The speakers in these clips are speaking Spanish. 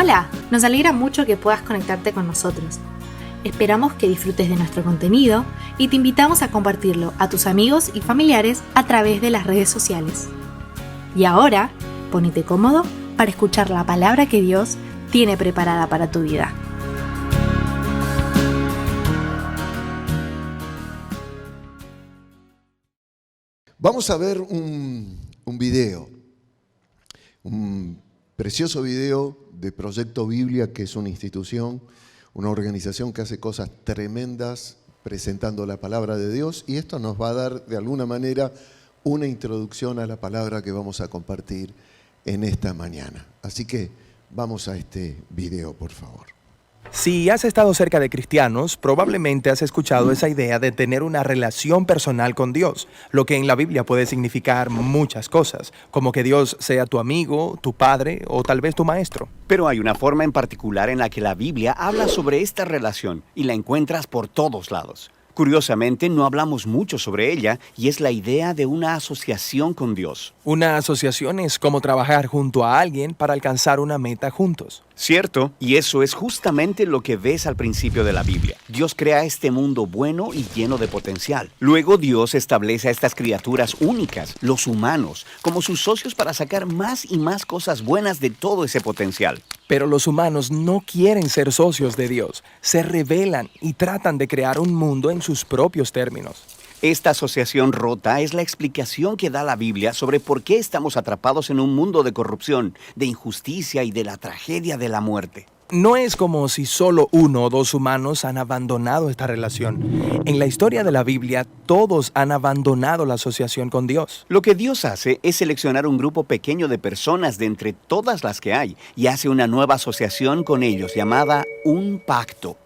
Hola, nos alegra mucho que puedas conectarte con nosotros. Esperamos que disfrutes de nuestro contenido y te invitamos a compartirlo a tus amigos y familiares a través de las redes sociales. Y ahora, ponete cómodo para escuchar la palabra que Dios tiene preparada para tu vida. Vamos a ver un video, un precioso video de Proyecto Biblia, que es una institución, una organización que hace cosas tremendas presentando la palabra de Dios, y esto nos va a dar de alguna manera una introducción a la palabra que vamos a compartir en esta mañana. Así que vamos a este video, por favor. Si has estado cerca de cristianos, probablemente has escuchado esa idea de tener una relación personal con Dios, lo que en la Biblia puede significar muchas cosas, como que Dios sea tu amigo, tu padre o tal vez tu maestro. Pero hay una forma en particular en la que la Biblia habla sobre esta relación y la encuentras por todos lados. Curiosamente, no hablamos mucho sobre ella y es la idea de una asociación con Dios. Una asociación es como trabajar junto a alguien para alcanzar una meta juntos. Cierto, y eso es justamente lo que ves al principio de la Biblia. Dios crea este mundo bueno y lleno de potencial. Luego Dios establece a estas criaturas únicas, los humanos, como sus socios para sacar más y más cosas buenas de todo ese potencial. Pero los humanos no quieren ser socios de Dios, se rebelan y tratan de crear un mundo en sus propios términos. Esta asociación rota es la explicación que da la Biblia sobre por qué estamos atrapados en un mundo de corrupción, de injusticia y de la tragedia de la muerte. No es como si solo uno o dos humanos han abandonado esta relación. En la historia de la Biblia, todos han abandonado la asociación con Dios. Lo que Dios hace es seleccionar un grupo pequeño de personas de entre todas las que hay y hace una nueva asociación con ellos llamada un pacto.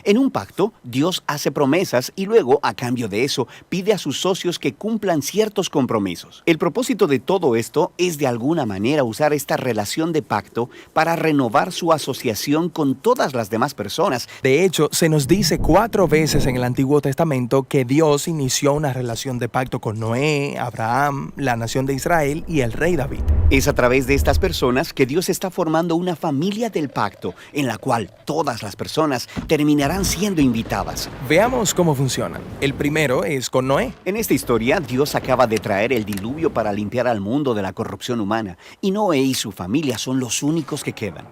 En un pacto, Dios hace promesas y luego, a cambio de eso, pide a sus socios que cumplan ciertos compromisos. El propósito de todo esto es de alguna manera usar esta relación de pacto para renovar su asociación con todas las demás personas. De hecho, se nos dice 4 veces en el Antiguo Testamento que Dios inició una relación de pacto con Noé, Abraham, la nación de Israel y el rey David. Es a través de estas personas que Dios está formando una familia del pacto, en la cual todas las personas terminarán siendo invitadas. Veamos cómo funcionan. El primero es con Noé. En esta historia, Dios acaba de traer el diluvio para limpiar al mundo de la corrupción humana, y Noé y su familia son los únicos que quedan.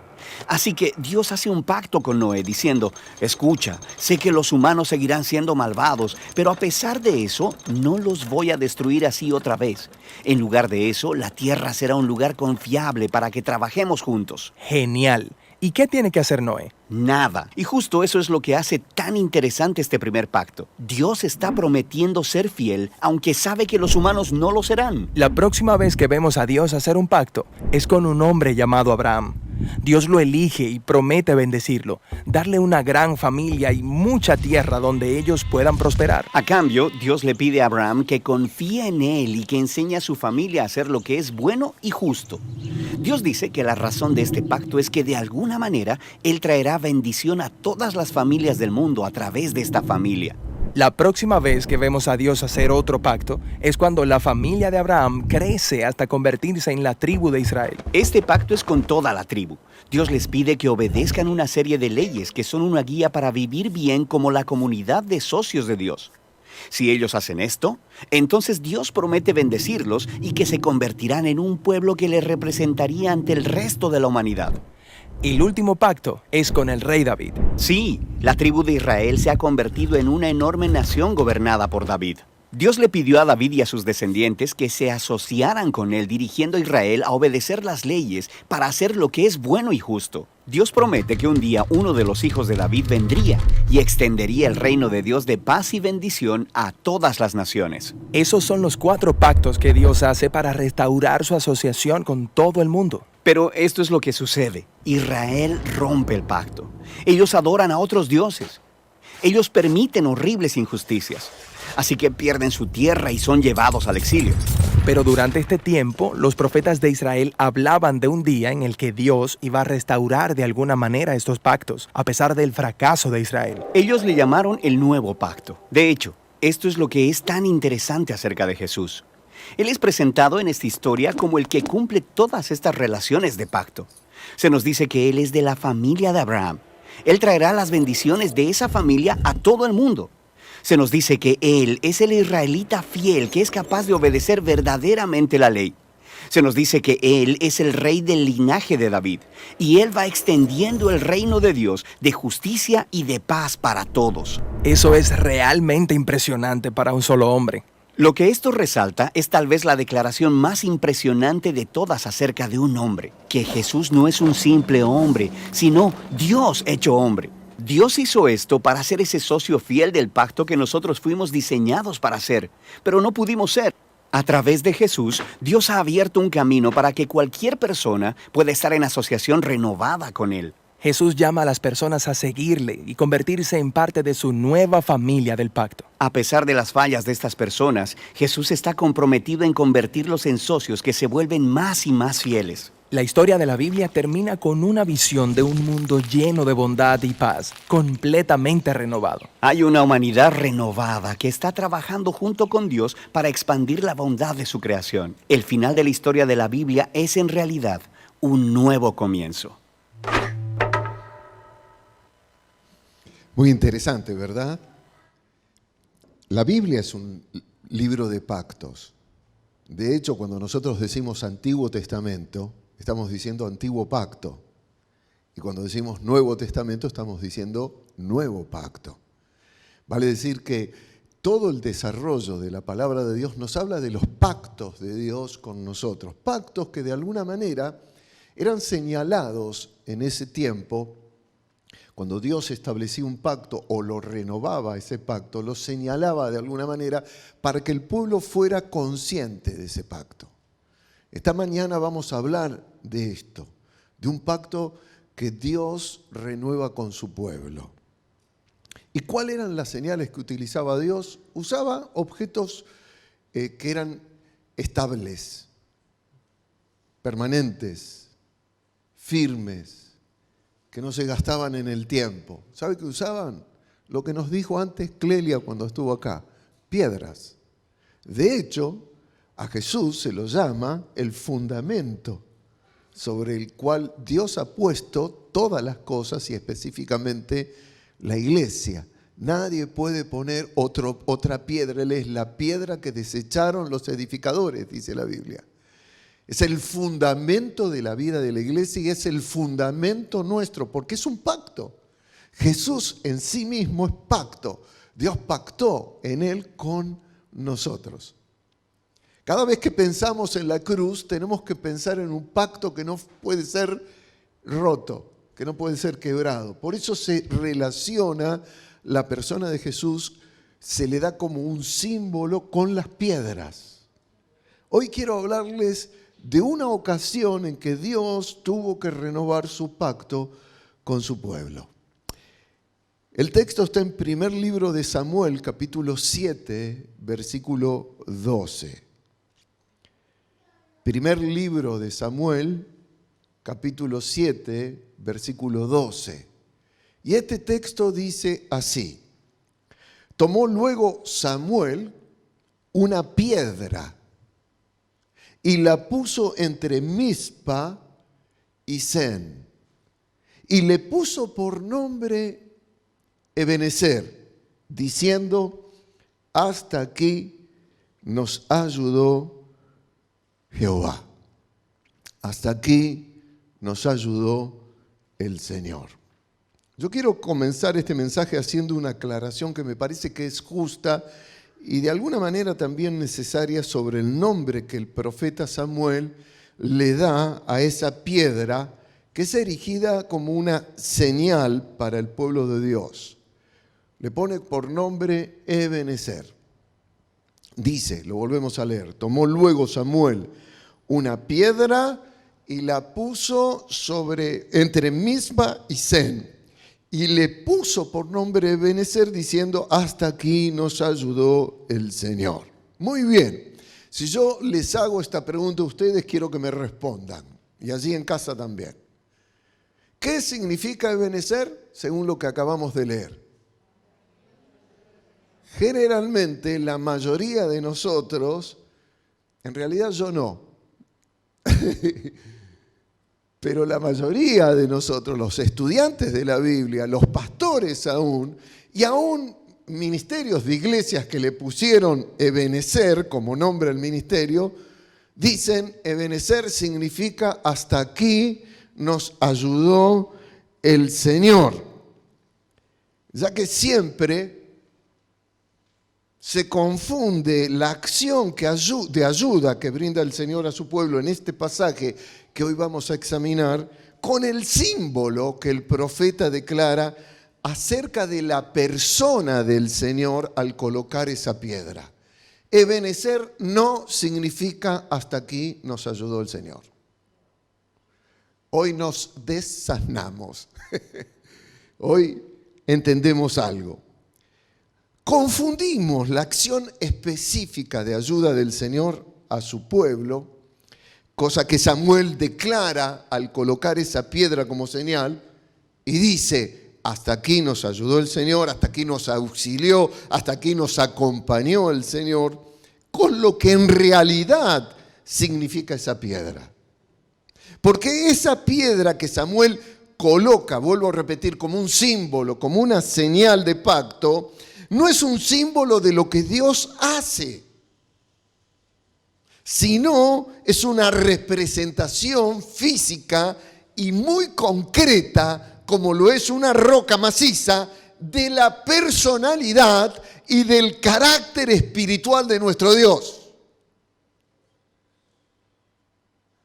Así que Dios hace un pacto con Noé diciendo: escucha, sé que los humanos seguirán siendo malvados, pero a pesar de eso, no los voy a destruir así otra vez. En lugar de eso, la tierra será un lugar confiable para que trabajemos juntos. Genial. ¿Y qué tiene que hacer Noé? Nada. Y justo eso es lo que hace tan interesante este primer pacto. Dios está prometiendo ser fiel, aunque sabe que los humanos no lo serán. La próxima vez que vemos a Dios hacer un pacto es con un hombre llamado Abraham. Dios lo elige y promete bendecirlo, darle una gran familia y mucha tierra donde ellos puedan prosperar. A cambio, Dios le pide a Abraham que confíe en él y que enseñe a su familia a hacer lo que es bueno y justo. Dios dice que la razón de este pacto es que de alguna manera Él traerá bendición a todas las familias del mundo a través de esta familia. La próxima vez que vemos a Dios hacer otro pacto es cuando la familia de Abraham crece hasta convertirse en la tribu de Israel. Este pacto es con toda la tribu. Dios les pide que obedezcan una serie de leyes que son una guía para vivir bien como la comunidad de socios de Dios. Si ellos hacen esto, entonces Dios promete bendecirlos y que se convertirán en un pueblo que les representaría ante el resto de la humanidad. Y el último pacto es con el rey David. Sí, la tribu de Israel se ha convertido en una enorme nación gobernada por David. Dios le pidió a David y a sus descendientes que se asociaran con él, dirigiendo a Israel a obedecer las leyes para hacer lo que es bueno y justo. Dios promete que un día uno de los hijos de David vendría y extendería el reino de Dios de paz y bendición a todas las naciones. Esos son los 4 pactos que Dios hace para restaurar su asociación con todo el mundo. Pero esto es lo que sucede. Israel rompe el pacto. Ellos adoran a otros dioses. Ellos permiten horribles injusticias. Así que pierden su tierra y son llevados al exilio. Pero durante este tiempo, los profetas de Israel hablaban de un día en el que Dios iba a restaurar de alguna manera estos pactos, a pesar del fracaso de Israel. Ellos le llamaron el nuevo pacto. De hecho, esto es lo que es tan interesante acerca de Jesús. Él es presentado en esta historia como el que cumple todas estas relaciones de pacto. Se nos dice que Él es de la familia de Abraham. Él traerá las bendiciones de esa familia a todo el mundo. Se nos dice que Él es el israelita fiel que es capaz de obedecer verdaderamente la ley. Se nos dice que Él es el rey del linaje de David y Él va extendiendo el reino de Dios de justicia y de paz para todos. Eso es realmente impresionante para un solo hombre. Lo que esto resalta es tal vez la declaración más impresionante de todas acerca de un hombre, que Jesús no es un simple hombre, sino Dios hecho hombre. Dios hizo esto para ser ese socio fiel del pacto que nosotros fuimos diseñados para ser, pero no pudimos ser. A través de Jesús, Dios ha abierto un camino para que cualquier persona pueda estar en asociación renovada con Él. Jesús llama a las personas a seguirle y convertirse en parte de su nueva familia del pacto. A pesar de las fallas de estas personas, Jesús está comprometido en convertirlos en socios que se vuelven más y más fieles. La historia de la Biblia termina con una visión de un mundo lleno de bondad y paz, completamente renovado. Hay una humanidad renovada que está trabajando junto con Dios para expandir la bondad de su creación. El final de la historia de la Biblia es en realidad un nuevo comienzo. Muy interesante, ¿verdad? La Biblia es un libro de pactos. De hecho, cuando nosotros decimos Antiguo Testamento, estamos diciendo Antiguo Pacto. Y cuando decimos Nuevo Testamento, estamos diciendo Nuevo Pacto. Vale decir que todo el desarrollo de la palabra de Dios nos habla de los pactos de Dios con nosotros. Pactos que de alguna manera eran señalados en ese tiempo. Cuando Dios establecía un pacto o lo renovaba ese pacto, lo señalaba de alguna manera para que el pueblo fuera consciente de ese pacto. Esta mañana vamos a hablar de esto, de un pacto que Dios renueva con su pueblo. ¿Y cuáles eran las señales que utilizaba Dios? Usaba objetos que eran estables, permanentes, firmes, que no se gastaban en el tiempo. ¿Sabe qué usaban? Lo que nos dijo antes Clelia cuando estuvo acá, piedras. De hecho, a Jesús se lo llama el fundamento sobre el cual Dios ha puesto todas las cosas y específicamente la iglesia. Nadie puede poner otra piedra. Él es la piedra que desecharon los edificadores, dice la Biblia. Es el fundamento de la vida de la iglesia y es el fundamento nuestro, porque es un pacto. Jesús en sí mismo es pacto. Dios pactó en Él con nosotros. Cada vez que pensamos en la cruz, tenemos que pensar en un pacto que no puede ser roto, que no puede ser quebrado. Por eso se relaciona la persona de Jesús, se le da como un símbolo con las piedras. Hoy quiero hablarles de una ocasión en que Dios tuvo que renovar su pacto con su pueblo. El texto está en primer libro de Samuel, capítulo 7, versículo 12. Primer libro de Samuel, capítulo 7, versículo 12. Y este texto dice así: tomó luego Samuel una piedra y la puso entre Mizpa y Sen, y le puso por nombre Ebenezer, diciendo: hasta aquí nos ayudó Jehová. Hasta aquí nos ayudó el Señor. Yo quiero comenzar este mensaje haciendo una aclaración que me parece que es justa y de alguna manera también necesaria sobre el nombre que el profeta Samuel le da a esa piedra que es erigida como una señal para el pueblo de Dios. Le pone por nombre Ebenezer. Dice, lo volvemos a leer: tomó luego Samuel una piedra y la puso entre Mizpa y Sen, y le puso por nombre Ebenezer, diciendo: hasta aquí nos ayudó el Señor. Muy bien, si yo les hago esta pregunta a ustedes, quiero que me respondan, y allí en casa también. ¿Qué significa Ebenezer según lo que acabamos de leer? Generalmente la mayoría de nosotros, en realidad yo no, Pero la mayoría de nosotros, los estudiantes de la Biblia, los pastores aún, y aún ministerios de iglesias que le pusieron Ebenezer como nombre al ministerio, dicen Ebenezer significa hasta aquí nos ayudó el Señor. Ya que siempre se confunde la acción de ayuda que brinda el Señor a su pueblo en este pasaje que hoy vamos a examinar con el símbolo que el profeta declara acerca de la persona del Señor al colocar esa piedra. Ebenezer no significa hasta aquí nos ayudó el Señor. Hoy nos desanamos. Hoy entendemos algo. Confundimos la acción específica de ayuda del Señor a su pueblo, cosa que Samuel declara al colocar esa piedra como señal, y dice, hasta aquí nos ayudó el Señor, hasta aquí nos auxilió, hasta aquí nos acompañó el Señor, con lo que en realidad significa esa piedra. Porque esa piedra que Samuel coloca, vuelvo a repetir, como un símbolo, como una señal de pacto, no es un símbolo de lo que Dios hace, sino es una representación física y muy concreta, como lo es una roca maciza, de la personalidad y del carácter espiritual de nuestro Dios.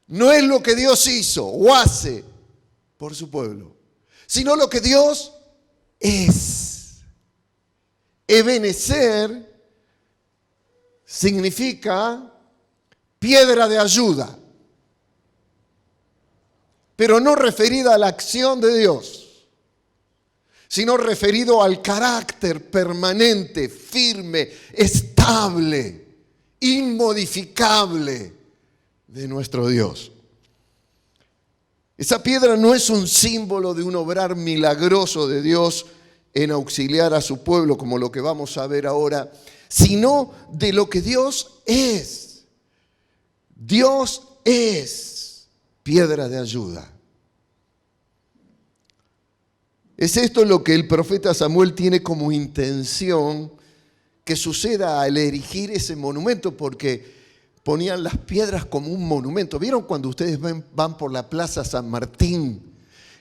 No es lo que Dios hizo o hace por su pueblo, sino lo que Dios es. Ebenezer significa piedra de ayuda, pero no referida a la acción de Dios, sino referido al carácter permanente, firme, estable, inmodificable de nuestro Dios. Esa piedra no es un símbolo de un obrar milagroso de Dios en auxiliar a su pueblo, como lo que vamos a ver ahora, sino de lo que Dios es. Dios es piedra de ayuda. Es esto lo que el profeta Samuel tiene como intención que suceda al erigir ese monumento, porque ponían las piedras como un monumento. ¿Vieron cuando ustedes van por la Plaza San Martín,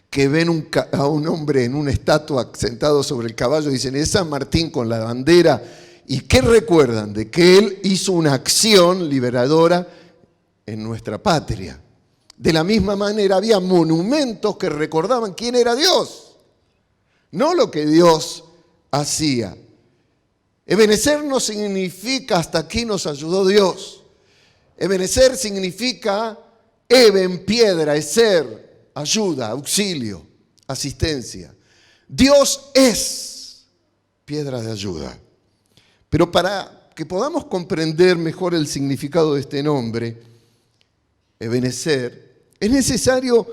que ven a un hombre en una estatua sentado sobre el caballo y dicen, es San Martín con la bandera? ¿Y qué recuerdan? De que él hizo una acción liberadora en nuestra patria. De la misma manera había monumentos que recordaban quién era Dios, no lo que Dios hacía. Ebenezer no significa hasta aquí nos ayudó Dios. Ebenezer significa eben, piedra, eser, ayuda, auxilio, asistencia. Dios es piedra de ayuda. Pero para que podamos comprender mejor el significado de este nombre, Ebenezer, es necesario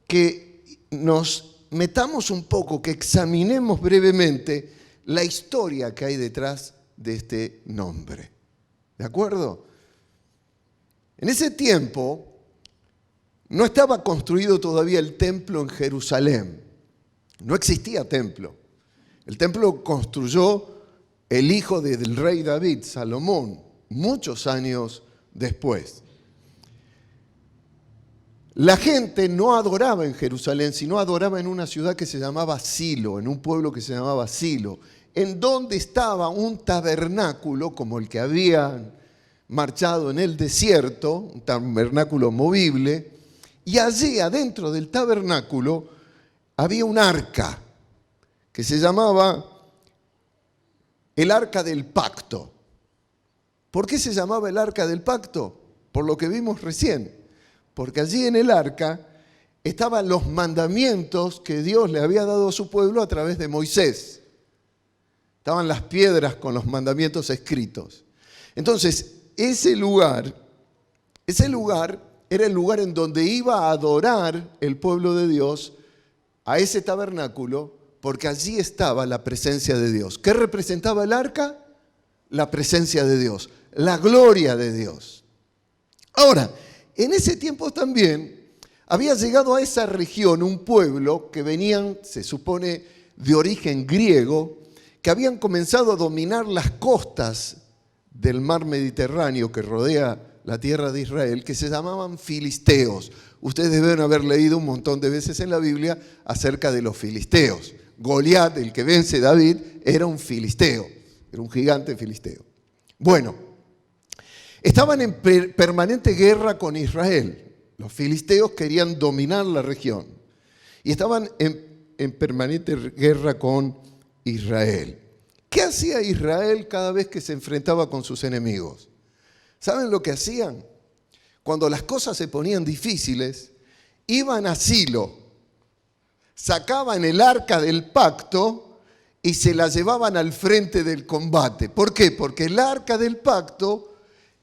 que nos metamos un poco, que examinemos brevemente la historia que hay detrás de este nombre. ¿De acuerdo? En ese tiempo no estaba construido todavía el templo en Jerusalén. No existía templo. El templo construyó el hijo del rey David, Salomón, muchos años después. La gente no adoraba en Jerusalén, sino adoraba en una ciudad que se llamaba Silo, en un pueblo que se llamaba Silo, en donde estaba un tabernáculo como el que habían marchado en el desierto, un tabernáculo movible, y allí adentro del tabernáculo había un arca que se llamaba el arca del pacto. ¿Por qué se llamaba el arca del pacto? Por lo que vimos recién. Porque allí en el arca estaban los mandamientos que Dios le había dado a su pueblo a través de Moisés. Estaban las piedras con los mandamientos escritos. Entonces, ese lugar era el lugar en donde iba a adorar el pueblo de Dios a ese tabernáculo, porque allí estaba la presencia de Dios. ¿Qué representaba el arca? La presencia de Dios, la gloria de Dios. Ahora, en ese tiempo también había llegado a esa región un pueblo que venían, se supone, de origen griego, que habían comenzado a dominar las costas del mar Mediterráneo que rodea la tierra de Israel, que se llamaban filisteos. Ustedes deben haber leído un montón de veces en la Biblia acerca de los filisteos. Goliat, el que vence a David, era un filisteo, era un gigante filisteo. Bueno, estaban en permanente guerra con Israel. Los filisteos querían dominar la región y estaban en permanente guerra con Israel. ¿Qué hacía Israel cada vez que se enfrentaba con sus enemigos? ¿Saben lo que hacían? Cuando las cosas se ponían difíciles, iban a Silo, sacaban el arca del pacto y se la llevaban al frente del combate. ¿Por qué? Porque el arca del pacto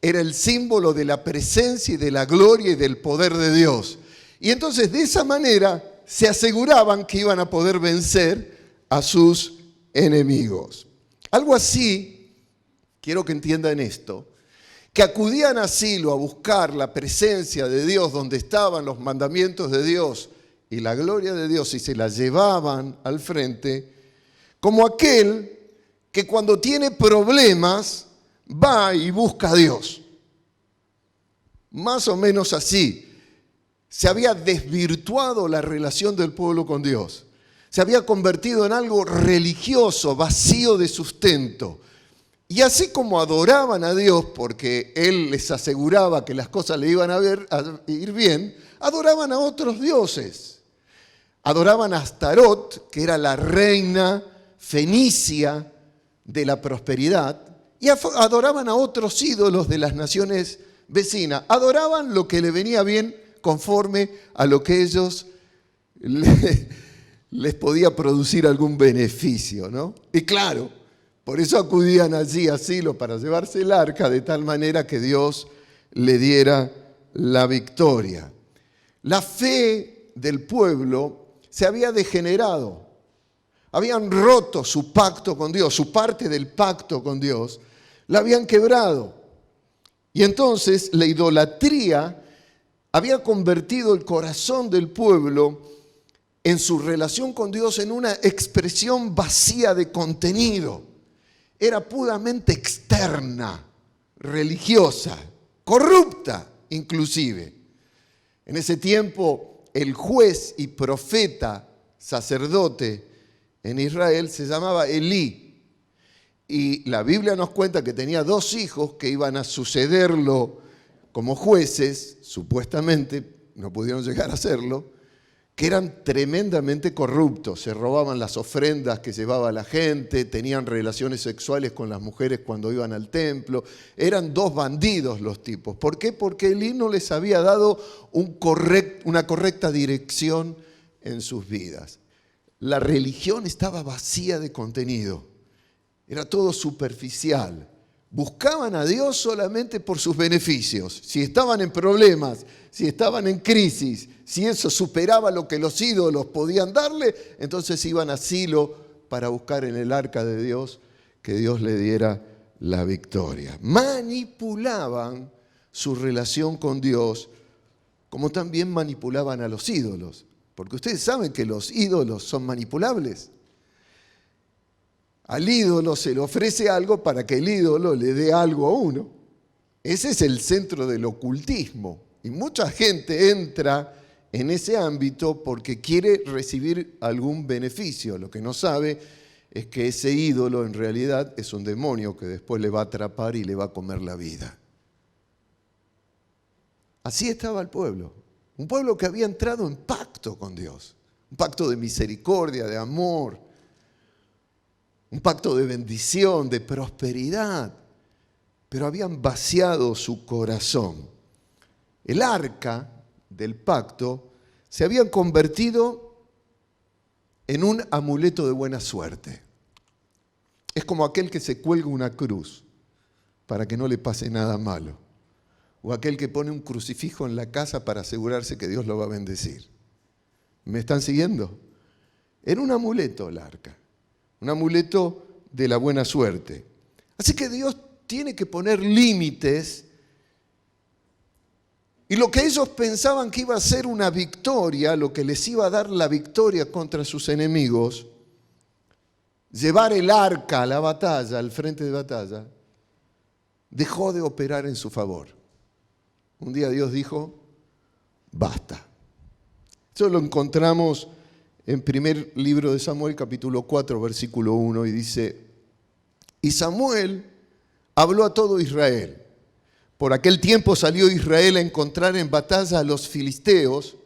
era el símbolo de la presencia y de la gloria y del poder de Dios. Y entonces de esa manera se aseguraban que iban a poder vencer a sus enemigos. Algo así, quiero que entiendan esto, que acudían a Silo a buscar la presencia de Dios donde estaban los mandamientos de Dios y la gloria de Dios y se la llevaban al frente, como aquel que cuando tiene problemas va y busca a Dios. Más o menos así. Se había desvirtuado la relación del pueblo con Dios. Se había convertido en algo religioso, vacío de sustento. Y así como adoraban a Dios porque Él les aseguraba que las cosas le iban a ir bien, adoraban a otros dioses. Adoraban a Astarot, que era la reina fenicia de la prosperidad, y adoraban a otros ídolos de las naciones vecinas. Adoraban lo que le venía bien conforme a lo que ellos les podía producir algún beneficio, ¿no? Y claro, por eso acudían allí a Silo para llevarse el arca de tal manera que Dios le diera la victoria. La fe del pueblo se había degenerado. Habían roto su pacto con Dios, su parte del pacto con Dios, la habían quebrado. Y entonces la idolatría había convertido el corazón del pueblo en su relación con Dios en una expresión vacía de contenido. Era puramente externa, religiosa, corrupta inclusive. En ese tiempo el juez y profeta, sacerdote en Israel se llamaba Elí. Y la Biblia nos cuenta que tenía 2 hijos que iban a sucederlo como jueces, supuestamente, no pudieron llegar a hacerlo, que eran tremendamente corruptos. Se robaban las ofrendas que llevaba la gente, tenían relaciones sexuales con las mujeres cuando iban al templo. Eran 2 bandidos los tipos. ¿Por qué? Porque Elí no les había dado una correcta dirección en sus vidas. La religión estaba vacía de contenido. Era todo superficial. Buscaban a Dios solamente por sus beneficios. Si estaban en problemas, si estaban en crisis, si eso superaba lo que los ídolos podían darle, entonces iban a Silo para buscar en el arca de Dios que Dios le diera la victoria. Manipulaban su relación con Dios, como también manipulaban a los ídolos. Porque ustedes saben que los ídolos son manipulables. Al ídolo se le ofrece algo para que el ídolo le dé algo a uno. Ese es el centro del ocultismo. Y mucha gente entra en ese ámbito porque quiere recibir algún beneficio. Lo que no sabe es que ese ídolo en realidad es un demonio que después le va a atrapar y le va a comer la vida. Así estaba el pueblo. Un pueblo que había entrado en pacto con Dios. Un pacto de misericordia, de amor. Un pacto de bendición, de prosperidad. Pero habían vaciado su corazón. El arca del pacto se había convertido en un amuleto de buena suerte. Es como aquel que se cuelga una cruz para que no le pase nada malo. O aquel que pone un crucifijo en la casa para asegurarse que Dios lo va a bendecir. ¿Me están siguiendo? Era un amuleto el arca. Un amuleto de la buena suerte. Así que Dios tiene que poner límites Y lo que ellos pensaban que iba a ser una victoria, lo que les iba a dar la victoria contra sus enemigos, llevar el arca a la batalla, al frente de batalla, dejó de operar en su favor. Un día Dios dijo, basta. Eso lo encontramos en primer libro de Samuel, capítulo 4, versículo 1, y dice, y Samuel habló a todo Israel. Por aquel tiempo salió Israel a encontrar en batalla a los filisteos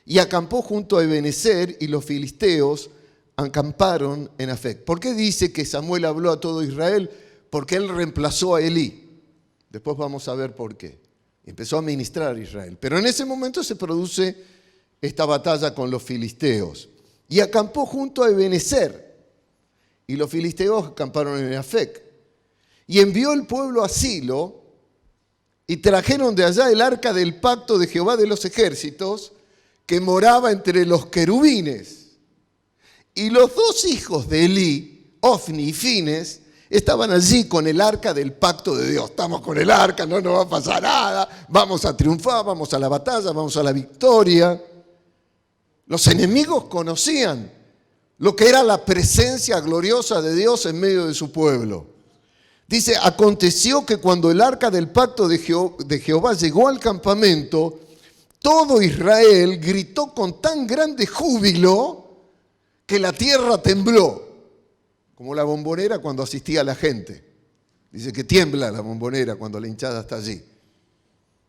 y acampó junto a Ebenezer, y los filisteos acamparon en Afec. ¿Por qué dice que Samuel habló a todo Israel? Porque él reemplazó a Elí. Después vamos a ver por qué. Empezó a ministrar a Israel. Pero en ese momento se produce esta batalla con los filisteos. Y acampó junto a Ebenezer, y los filisteos acamparon en Afec. Y envió el pueblo a Silo, y trajeron de allá el arca del pacto de Jehová de los ejércitos, que moraba entre los querubines. Y los dos hijos de Elí, Ofni y Fines, estaban allí con el arca del pacto de Dios. Estamos con el arca, no nos va a pasar nada, vamos a triunfar, vamos a la batalla, vamos a la victoria. Los enemigos conocían lo que era la presencia gloriosa de Dios en medio de su pueblo. Dice, aconteció que cuando el arca del pacto de Jehová llegó al campamento, todo Israel gritó con tan grande júbilo que la tierra tembló, como la bombonera cuando asistía a la gente. Dice que tiembla la bombonera cuando la hinchada está allí.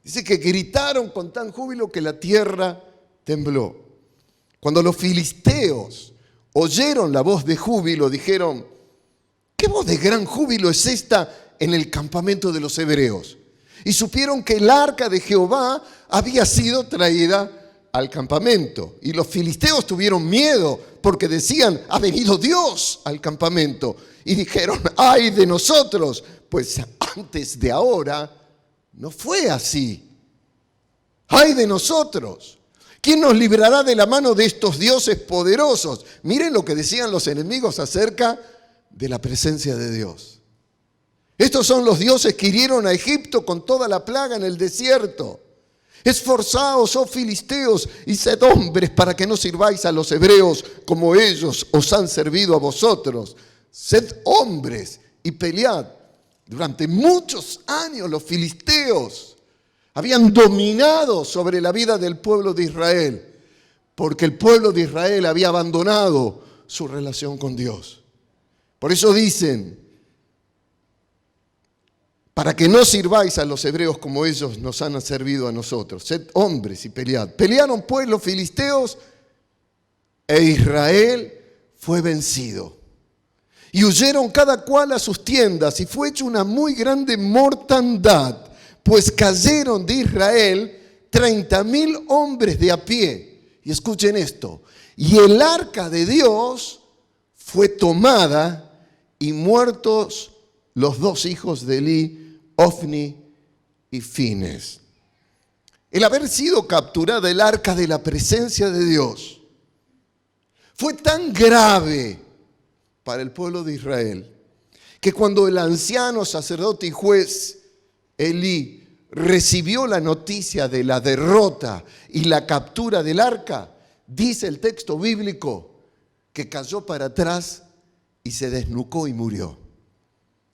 Dice que gritaron con tan júbilo que la tierra tembló. Cuando los filisteos oyeron la voz de júbilo, dijeron, ¿qué voz de gran júbilo es esta en el campamento de los hebreos? Y supieron que el arca de Jehová había sido traída al campamento. Y los filisteos tuvieron miedo porque decían, ha venido Dios al campamento. Y dijeron, ¡ay de nosotros! Pues antes de ahora no fue así. ¡Ay de nosotros! ¿Quién nos librará de la mano de estos dioses poderosos? Miren lo que decían los enemigos acerca de la presencia de Dios. Estos son los dioses que hirieron a Egipto con toda la plaga en el desierto. Esforzaos, oh filisteos, y sed hombres para que no sirváis a los hebreos como ellos os han servido a vosotros. Sed hombres y pelead. Durante muchos años los filisteos habían dominado sobre la vida del pueblo de Israel, porque el pueblo de Israel había abandonado su relación con Dios. Por eso dicen, para que no sirváis a los hebreos como ellos nos han servido a nosotros. Sed hombres y pelead. Pelearon pues los filisteos e Israel fue vencido. Y huyeron cada cual a sus tiendas y fue hecha una muy grande mortandad, pues cayeron de Israel 30,000 hombres de a pie. Y escuchen esto, y el arca de Dios fue tomada y muertos los dos hijos de Elí, Ofni y Fines. El haber sido capturada el arca de la presencia de Dios fue tan grave para el pueblo de Israel que cuando el anciano sacerdote y juez Elí recibió la noticia de la derrota y la captura del arca, dice el texto bíblico que cayó para atrás y se desnucó y murió.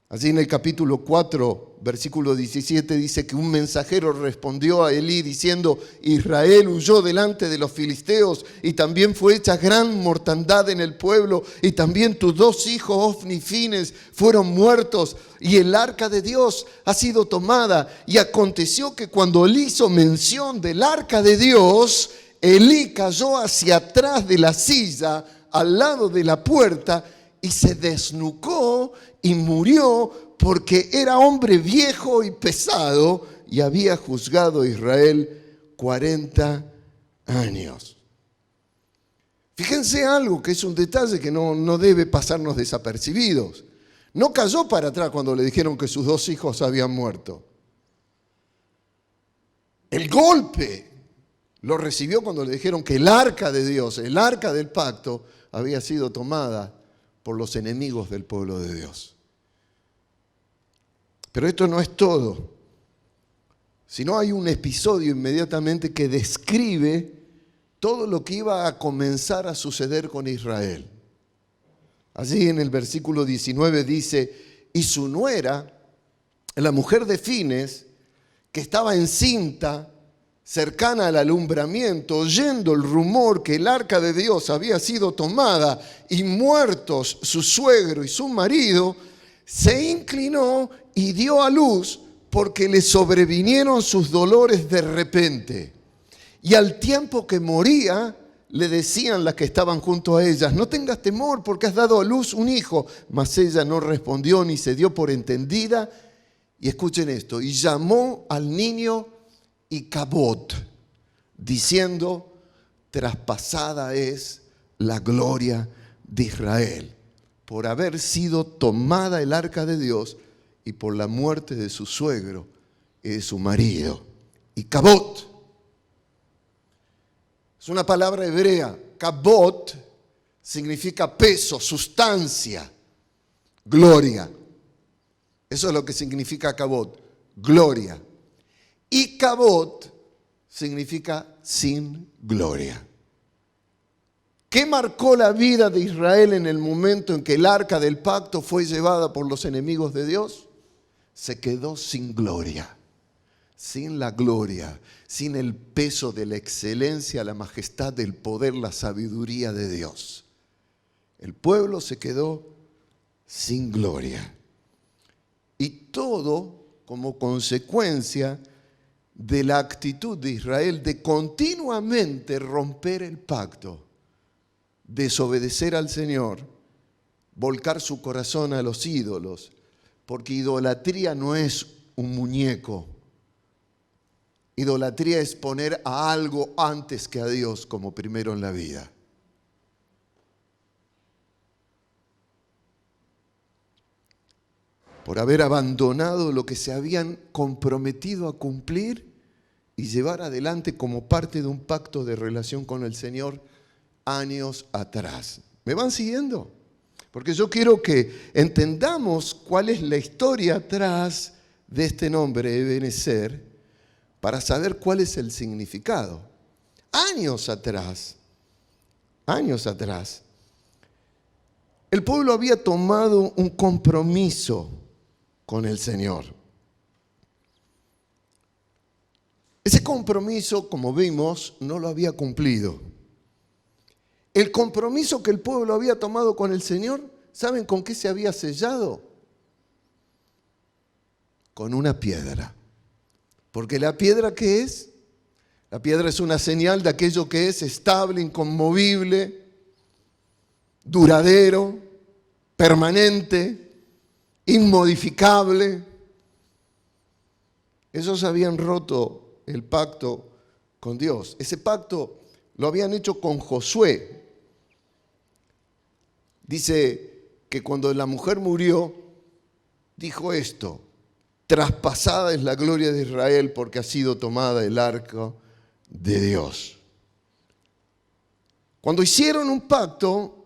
Así en el capítulo 4, versículo 17 dice que un mensajero respondió a Elí diciendo, Israel huyó delante de los filisteos y también fue hecha gran mortandad en el pueblo y también tus dos hijos Ofni y Fines fueron muertos y el arca de Dios ha sido tomada. Y aconteció que cuando Elí hizo mención del arca de Dios, Elí cayó hacia atrás de la silla al lado de la puerta y se desnucó y murió porque era hombre viejo y pesado y había juzgado a Israel 40 años. Fíjense algo que es un detalle que no debe pasarnos desapercibidos. No cayó para atrás cuando le dijeron que sus dos hijos habían muerto. El golpe lo recibió cuando le dijeron que el arca de Dios, el arca del pacto, había sido tomada por los enemigos del pueblo de Dios. Pero esto no es todo. sino hay un episodio inmediatamente que describe todo lo que iba a comenzar a suceder con Israel. Allí en el versículo 19 dice, y su nuera, la mujer de Fines, que estaba encinta, cercana al alumbramiento, oyendo el rumor que el arca de Dios había sido tomada y muertos su suegro y su marido, se inclinó y dio a luz porque le sobrevinieron sus dolores de repente. Y al tiempo que moría, le decían las que estaban junto a ellas, no tengas temor porque has dado a luz un hijo. Mas ella no respondió ni se dio por entendida. Y escuchen esto, y llamó al niño Icabod, diciendo, traspasada es la gloria de Israel, por haber sido tomada el arca de Dios y por la muerte de su suegro y de su marido. Icabod es una palabra hebrea. Kabod significa peso, sustancia, gloria. Eso es lo que significa Kabod, gloria. Y Kabod significa sin gloria. ¿Qué marcó la vida de Israel en el momento en que el arca del pacto fue llevada por los enemigos de Dios? Se quedó sin gloria, sin la gloria, sin el peso de la excelencia, la majestad, el poder, la sabiduría de Dios. El pueblo se quedó sin gloria. Y todo como consecuencia de la actitud de Israel de continuamente romper el pacto, desobedecer al Señor, volcar su corazón a los ídolos, porque idolatría no es un muñeco. Idolatría es poner a algo antes que a Dios como primero en la vida. Por haber abandonado lo que se habían comprometido a cumplir y llevar adelante como parte de un pacto de relación con el Señor años atrás. ¿Me van siguiendo? Porque yo quiero que entendamos cuál es la historia atrás de este nombre, Ebenezer, para saber cuál es el significado. Años atrás, el pueblo había tomado un compromiso con el Señor. Ese compromiso, como vimos, no lo había cumplido. El compromiso que el pueblo había tomado con el Señor, ¿saben con qué se había sellado? Con una piedra. Porque la piedra, ¿qué es? La piedra es una señal de aquello que es estable, inconmovible, duradero, permanente, inmodificable. Ellos habían roto el pacto con Dios. Ese pacto lo habían hecho con Josué. Dice que cuando la mujer murió, dijo esto: traspasada es la gloria de Israel porque ha sido tomada el arca de Dios. Cuando hicieron un pacto,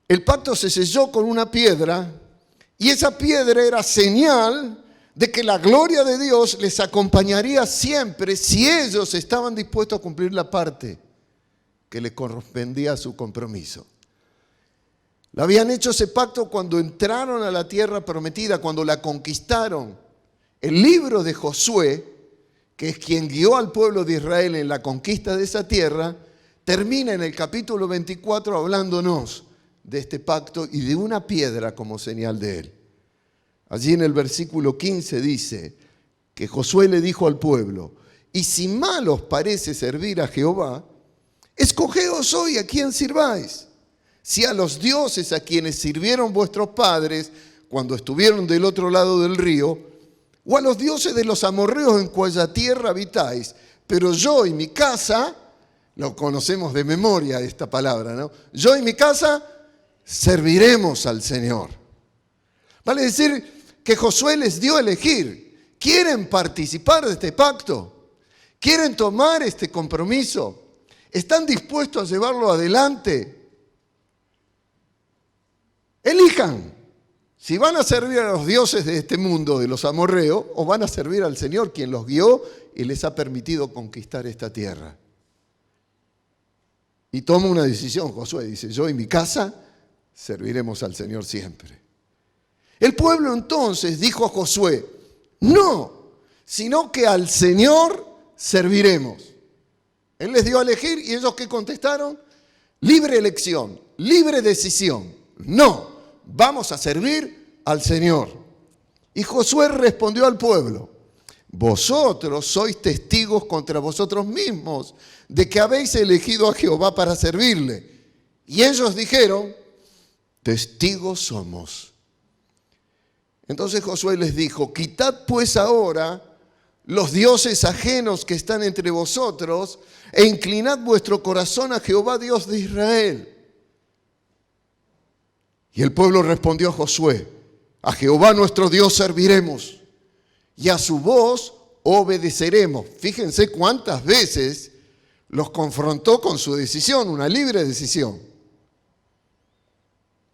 el pacto se selló con una piedra y esa piedra era señal de que la gloria de Dios les acompañaría siempre si ellos estaban dispuestos a cumplir la parte que les correspondía a su compromiso. Lo habían hecho ese pacto cuando entraron a la tierra prometida, cuando la conquistaron. El libro de Josué, que es quien guió al pueblo de Israel en la conquista de esa tierra, termina en el capítulo 24 hablándonos de este pacto y de una piedra como señal de él. Allí en el versículo 15 dice que Josué le dijo al pueblo: y si mal os parece servir a Jehová, escogeos hoy a quién sirváis. Si a los dioses a quienes sirvieron vuestros padres cuando estuvieron del otro lado del río, o a los dioses de los amorreos en cuya tierra habitáis. Pero yo y mi casa, lo conocemos de memoria esta palabra, ¿no? Yo y mi casa serviremos al Señor. Vale decir que Josué les dio a elegir. ¿Quieren participar de este pacto? ¿Quieren tomar este compromiso? ¿Están dispuestos a llevarlo adelante? Elijan si van a servir a los dioses de este mundo, de los amorreos, o van a servir al Señor, quien los guió y les ha permitido conquistar esta tierra. Y toma una decisión, Josué dice, yo y mi casa serviremos al Señor siempre. El pueblo entonces dijo a Josué, no, sino que al Señor serviremos. Él les dio a elegir y ellos ¿qué contestaron? Libre elección, libre decisión. No, vamos a servir al Señor. Y Josué respondió al pueblo, vosotros sois testigos contra vosotros mismos de que habéis elegido a Jehová para servirle. Y ellos dijeron, testigos somos. Entonces Josué les dijo, quitad pues ahora los dioses ajenos que están entre vosotros e inclinad vuestro corazón a Jehová Dios de Israel. Y el pueblo respondió a Josué, a Jehová nuestro Dios serviremos y a su voz obedeceremos. Fíjense cuántas veces los confrontó con su decisión, una libre decisión.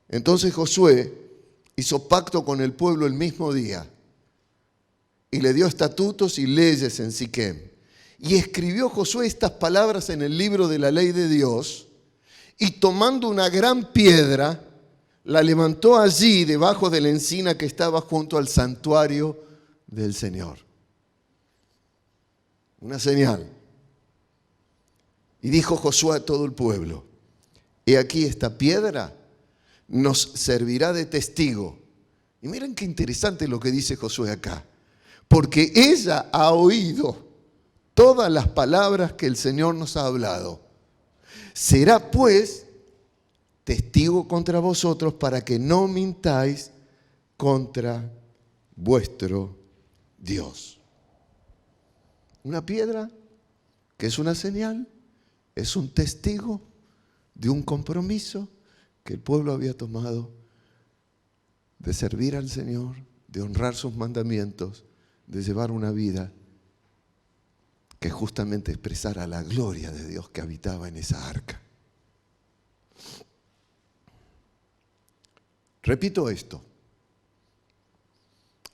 Entonces Josué hizo pacto con el pueblo el mismo día y le dio estatutos y leyes en Siquem. Y escribió Josué estas palabras en el libro de la ley de Dios y tomando una gran piedra, la levantó allí debajo de la encina que estaba junto al santuario del Señor. Una señal. Y dijo Josué a todo el pueblo, he aquí esta piedra nos servirá de testigo. Y miren qué interesante lo que dice Josué acá. Porque ella ha oído todas las palabras que el Señor nos ha hablado. Será pues testigo contra vosotros para que no mintáis contra vuestro Dios. Una piedra que es una señal, es un testigo de un compromiso que el pueblo había tomado de servir al Señor, de honrar sus mandamientos, de llevar una vida que justamente expresara la gloria de Dios que habitaba en esa arca. Repito esto,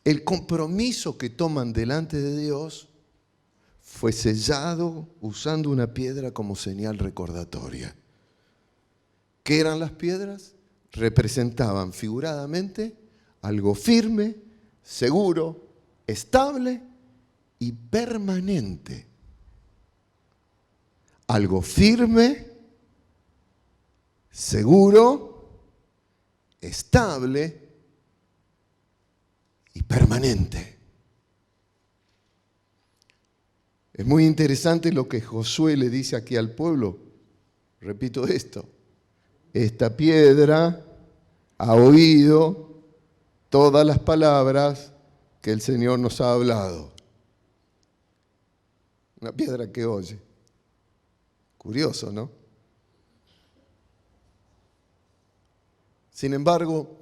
el compromiso que toman delante de Dios fue sellado usando una piedra como señal recordatoria. ¿Qué eran las piedras? Representaban figuradamente algo firme, seguro, estable y permanente. Algo firme, seguro, estable y permanente. Es muy interesante lo que Josué le dice aquí al pueblo. Repito esto. Esta piedra ha oído todas las palabras que el Señor nos ha hablado. Una piedra que oye. Curioso, ¿no? Sin embargo,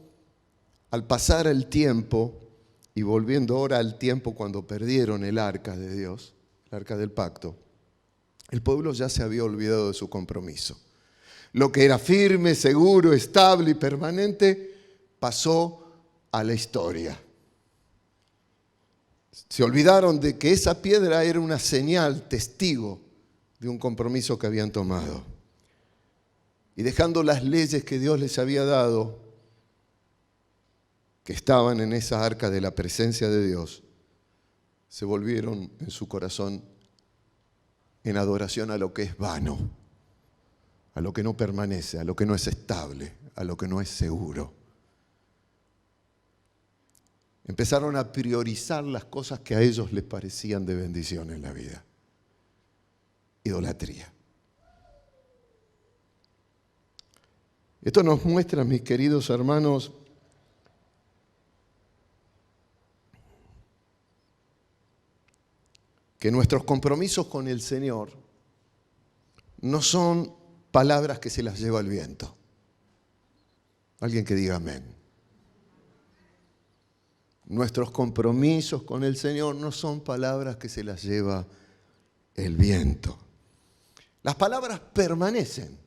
al pasar el tiempo, y volviendo ahora al tiempo cuando perdieron el arca de Dios, el arca del pacto, el pueblo ya se había olvidado de su compromiso. Lo que era firme, seguro, estable y permanente pasó a la historia. Se olvidaron de que esa piedra era una señal, testigo de un compromiso que habían tomado. Y dejando las leyes que Dios les había dado, que estaban en esa arca de la presencia de Dios, se volvieron en su corazón en adoración a lo que es vano, a lo que no permanece, a lo que no es estable, a lo que no es seguro. Empezaron a priorizar las cosas que a ellos les parecían de bendición en la vida. Idolatría. Esto nos muestra, mis queridos hermanos, que nuestros compromisos con el Señor no son palabras que se las lleva el viento. Alguien que diga amén. Nuestros compromisos con el Señor no son palabras que se las lleva el viento. Las palabras permanecen.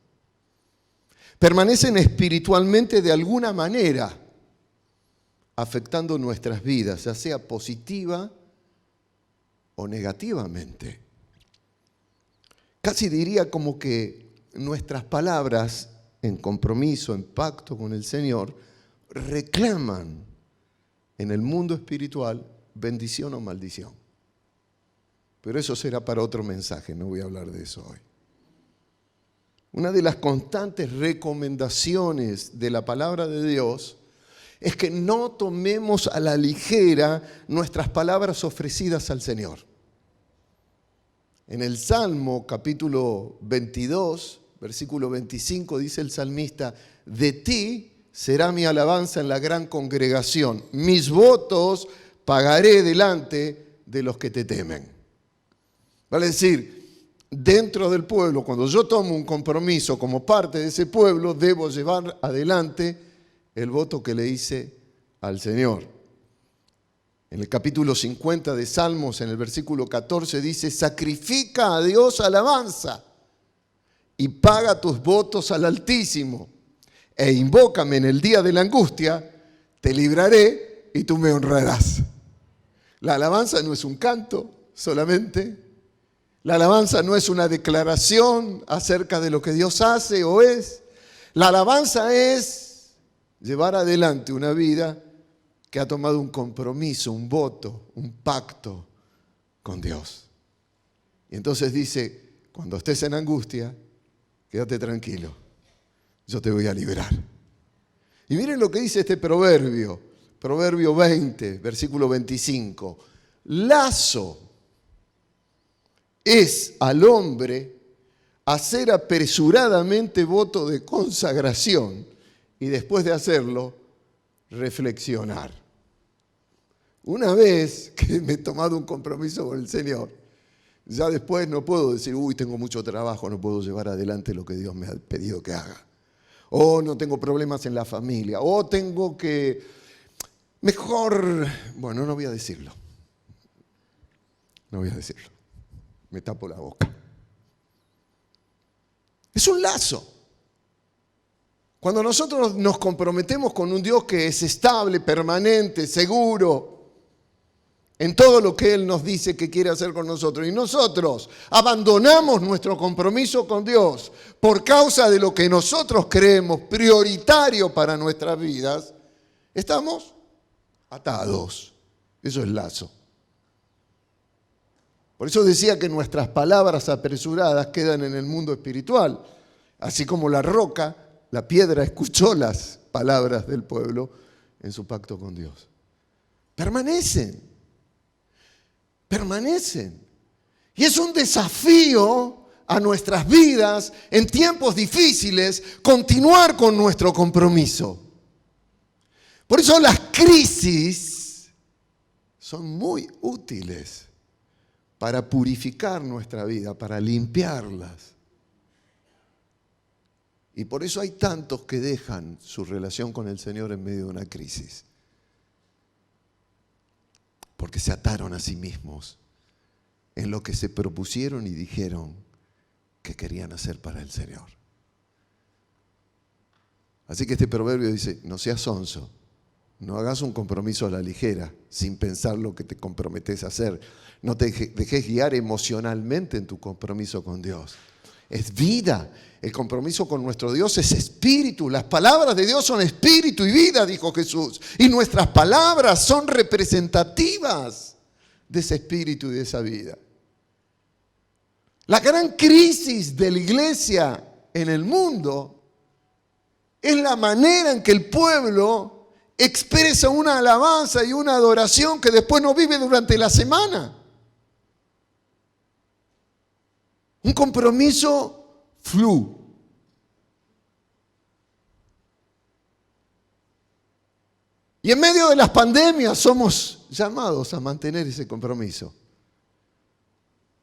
Permanecen espiritualmente de alguna manera, afectando nuestras vidas, ya sea positiva o negativamente. Casi diría como que nuestras palabras en compromiso, en pacto con el Señor, reclaman en el mundo espiritual bendición o maldición. Pero eso será para otro mensaje, no voy a hablar de eso hoy. Una de las constantes recomendaciones de la palabra de Dios es que no tomemos a la ligera nuestras palabras ofrecidas al Señor. En el Salmo capítulo 22, versículo 25, dice el salmista: de ti será mi alabanza en la gran congregación, mis votos pagaré delante de los que te temen. Vale decir, dentro del pueblo, cuando yo tomo un compromiso como parte de ese pueblo, debo llevar adelante el voto que le hice al Señor. En el capítulo 50 de Salmos, en el versículo 14, dice: sacrifica a Dios alabanza y paga tus votos al Altísimo, e invócame en el día de la angustia, te libraré y tú me honrarás. La alabanza no es un canto solamente. La alabanza no es una declaración acerca de lo que Dios hace o es. La alabanza es llevar adelante una vida que ha tomado un compromiso, un voto, un pacto con Dios. Y entonces dice: cuando estés en angustia, quédate tranquilo, yo te voy a liberar. Y miren lo que dice este proverbio, Proverbio 20, versículo 25. Lazo es al hombre hacer apresuradamente voto de consagración y después de hacerlo, reflexionar. Una vez que me he tomado un compromiso con el Señor, ya después no puedo decir: uy, tengo mucho trabajo, no puedo llevar adelante lo que Dios me ha pedido que haga. O no tengo problemas en la familia. O tengo que... Mejor... Bueno, no voy a decirlo. No voy a decirlo. Me tapo la boca. Es un lazo. Cuando nosotros nos comprometemos con un Dios que es estable, permanente, seguro, en todo lo que Él nos dice que quiere hacer con nosotros, y nosotros abandonamos nuestro compromiso con Dios por causa de lo que nosotros creemos prioritario para nuestras vidas, estamos atados. Eso es lazo. Por eso decía que nuestras palabras apresuradas quedan en el mundo espiritual. Así como la roca, la piedra, escuchó las palabras del pueblo en su pacto con Dios. Permanecen. Y es un desafío a nuestras vidas en tiempos difíciles continuar con nuestro compromiso. Por eso las crisis son muy útiles para purificar nuestra vida, para limpiarlas. Y por eso hay tantos que dejan su relación con el Señor en medio de una crisis. Porque se ataron a sí mismos en lo que se propusieron y dijeron que querían hacer para el Señor. Así que este proverbio dice: no seas sonso, no hagas un compromiso a la ligera, sin pensar lo que te comprometes a hacer. No te dejes guiar emocionalmente en tu compromiso con Dios. Es vida. El compromiso con nuestro Dios es espíritu. Las palabras de Dios son espíritu y vida, dijo Jesús. Y nuestras palabras son representativas de ese espíritu y de esa vida. La gran crisis de la iglesia en el mundo es la manera en que el pueblo expresa una alabanza y una adoración que después no vive durante la semana. Un compromiso flu. Y en medio de las pandemias somos llamados a mantener ese compromiso.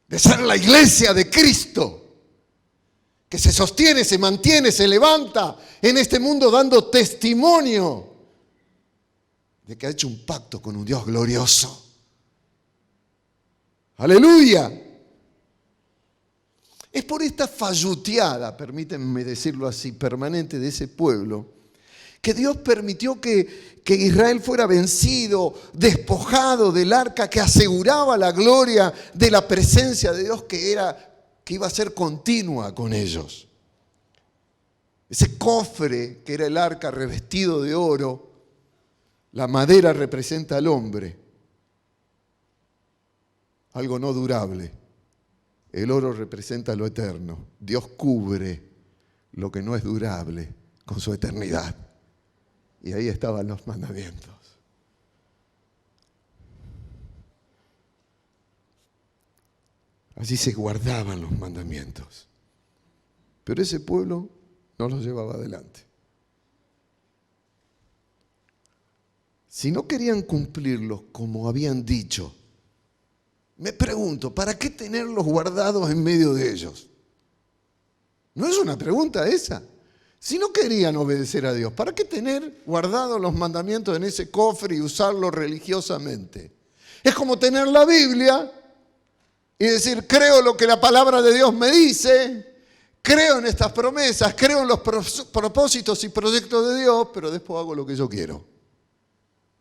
De ser la iglesia de Cristo, que se sostiene, se mantiene, se levanta en este mundo dando testimonio de que ha hecho un pacto con un Dios glorioso. ¡Aleluya! Es por esta falluteada, permítanme decirlo así, permanente de ese pueblo, Que Dios permitió que Israel fuera vencido, despojado del arca que aseguraba la gloria de la presencia de Dios que iba a ser continua con ellos. Ese cofre que era el arca revestido de oro, la madera representa al hombre, algo no durable. El oro representa lo eterno. Dios cubre lo que no es durable con su eternidad. Y ahí estaban los mandamientos. Allí se guardaban los mandamientos. Pero ese pueblo no los llevaba adelante. Si no querían cumplirlos como habían dicho, me pregunto, ¿para qué tenerlos guardados en medio de ellos? ¿No es una pregunta esa? Si no querían obedecer a Dios, ¿para qué tener guardados los mandamientos en ese cofre y usarlos religiosamente? Es como tener la Biblia y decir, creo lo que la palabra de Dios me dice, creo en estas promesas, creo en los propósitos y proyectos de Dios, pero después hago lo que yo quiero.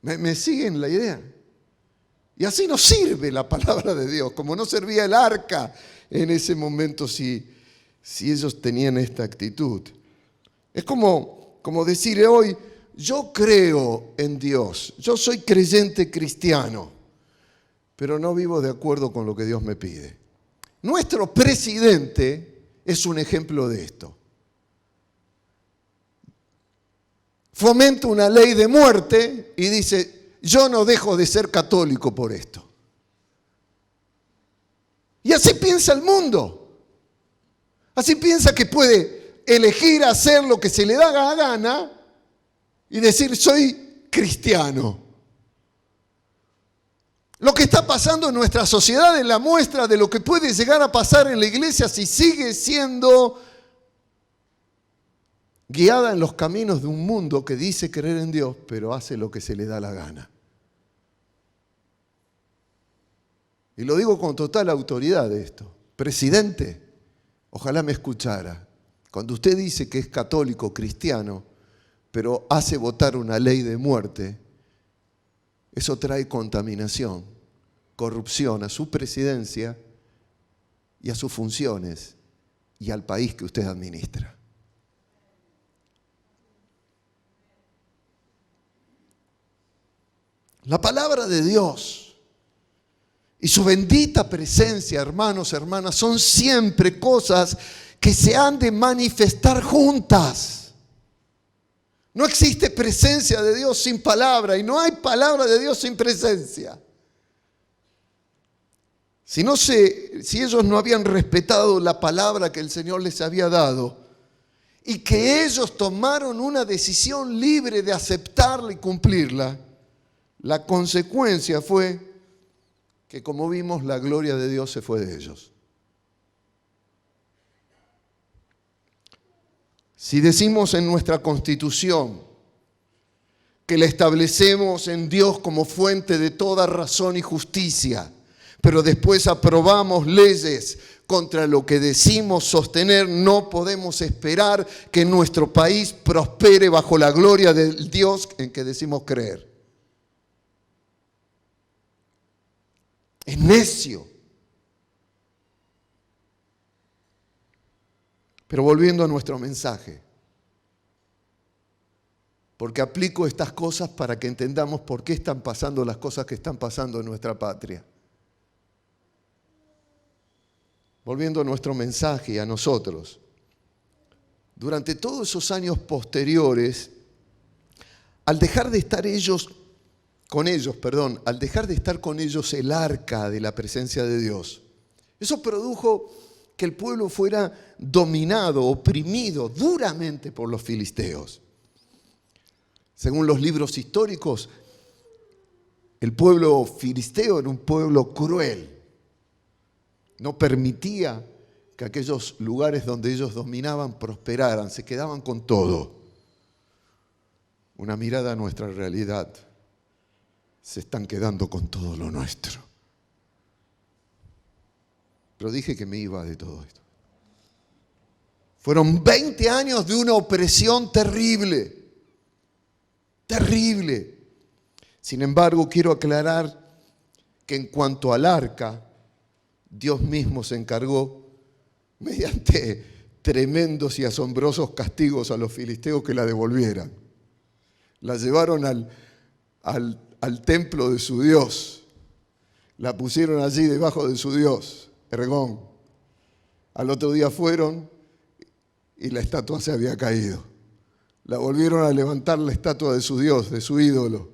¿Me siguen la idea? Y así no sirve la palabra de Dios, como no servía el arca en ese momento si ellos tenían esta actitud. Es como decir hoy, yo creo en Dios, yo soy creyente cristiano, pero no vivo de acuerdo con lo que Dios me pide. Nuestro presidente es un ejemplo de esto. Fomenta una ley de muerte y dice, yo no dejo de ser católico por esto. Y así piensa el mundo. Así piensa que puede elegir hacer lo que se le da la gana y decir, soy cristiano. Lo que está pasando en nuestra sociedad es la muestra de lo que puede llegar a pasar en la iglesia si sigue siendo guiada en los caminos de un mundo que dice creer en Dios, pero hace lo que se le da la gana. Y lo digo con total autoridad de esto. Presidente, ojalá me escuchara. Cuando usted dice que es católico, cristiano, pero hace votar una ley de muerte, eso trae contaminación, corrupción a su presidencia y a sus funciones y al país que usted administra. La palabra de Dios y su bendita presencia, hermanos, hermanas, son siempre cosas que se han de manifestar juntas. No existe presencia de Dios sin palabra y no hay palabra de Dios sin presencia. Si ellos no habían respetado la palabra que el Señor les había dado y que ellos tomaron una decisión libre de aceptarla y cumplirla, la consecuencia fue que, como vimos, la gloria de Dios se fue de ellos. Si decimos en nuestra Constitución que le establecemos en Dios como fuente de toda razón y justicia, pero después aprobamos leyes contra lo que decimos sostener, no podemos esperar que nuestro país prospere bajo la gloria del Dios en que decimos creer. Es necio. Pero volviendo a nuestro mensaje, porque aplico estas cosas para que entendamos por qué están pasando las cosas que están pasando en nuestra patria. Volviendo a nuestro mensaje y a nosotros, durante todos esos años posteriores, al dejar de estar con ellos el arca de la presencia de Dios, eso produjo que el pueblo fuera dominado, oprimido duramente por los filisteos. Según los libros históricos, el pueblo filisteo era un pueblo cruel. No permitía que aquellos lugares donde ellos dominaban prosperaran, se quedaban con todo. Una mirada a nuestra realidad. Se están quedando con todo lo nuestro. Pero dije que me iba de todo esto. Fueron 20 años de una opresión terrible. Terrible. Sin embargo, quiero aclarar que en cuanto al arca, Dios mismo se encargó, mediante tremendos y asombrosos castigos a los filisteos, que la devolvieran. La llevaron al templo de su Dios. La pusieron allí debajo de su Dios, Ergón. Al otro día fueron y la estatua se había caído. La volvieron a levantar, la estatua de su Dios, de su ídolo.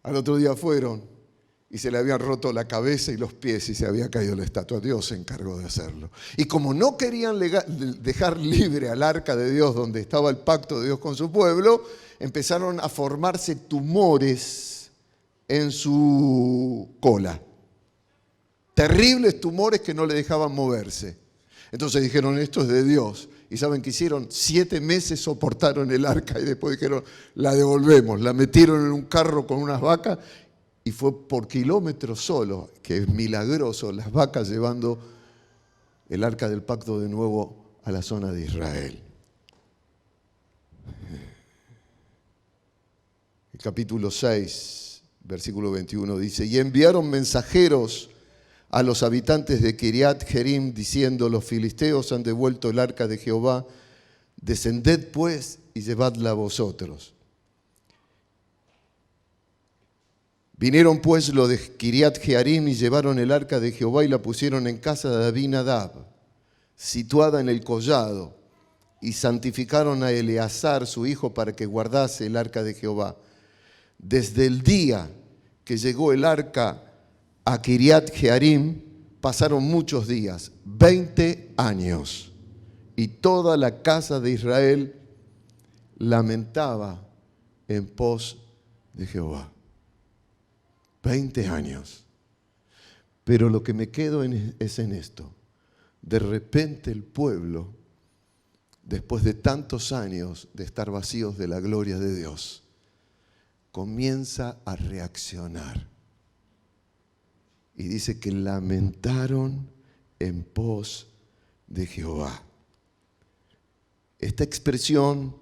Al otro día fueron y se le habían roto la cabeza y los pies y se había caído la estatua. Dios se encargó de hacerlo. Y como no querían dejar libre al arca de Dios, donde estaba el pacto de Dios con su pueblo, empezaron a formarse tumores en su cola. Terribles tumores que no le dejaban moverse. Entonces dijeron, esto es de Dios. ¿Y saben qué hicieron? 7 meses soportaron el arca y después dijeron, la devolvemos. La metieron en un carro con unas vacas y fue por kilómetros solo, que es milagroso, las vacas llevando el arca del pacto de nuevo a la zona de Israel. El capítulo 6, versículo 21 dice, y enviaron mensajeros a los habitantes de Kiriat Jearim, diciendo, los filisteos han devuelto el arca de Jehová, descended pues y llevadla vosotros. Vinieron pues los de Kiriat Jearim y llevaron el arca de Jehová y la pusieron en casa de Abinadab, situada en el collado, y santificaron a Eleazar, su hijo, para que guardase el arca de Jehová. Desde el día que llegó el arca a Kiriat Jearim, pasaron muchos días, 20 años, y toda la casa de Israel lamentaba en pos de Jehová. 20 años. Pero lo que me quedo es en esto. De repente el pueblo, después de tantos años de estar vacíos de la gloria de Dios, comienza a reaccionar. Y dice que lamentaron en pos de Jehová. Esta expresión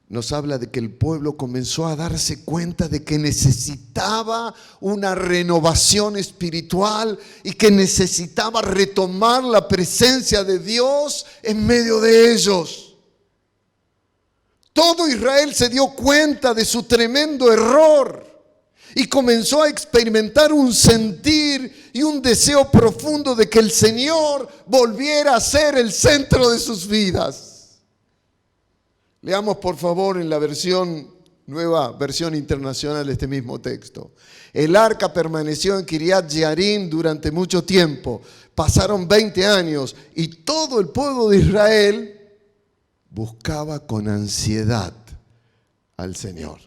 nos habla de que el pueblo comenzó a darse cuenta de que necesitaba una renovación espiritual y que necesitaba retomar la presencia de Dios en medio de ellos. Todo Israel se dio cuenta de su tremendo error y comenzó a experimentar un sentir y un deseo profundo de que el Señor volviera a ser el centro de sus vidas. Leamos por favor en la nueva versión internacional este mismo texto. El arca permaneció en Kiriat Jearim durante mucho tiempo. Pasaron 20 años y todo el pueblo de Israel buscaba con ansiedad al Señor.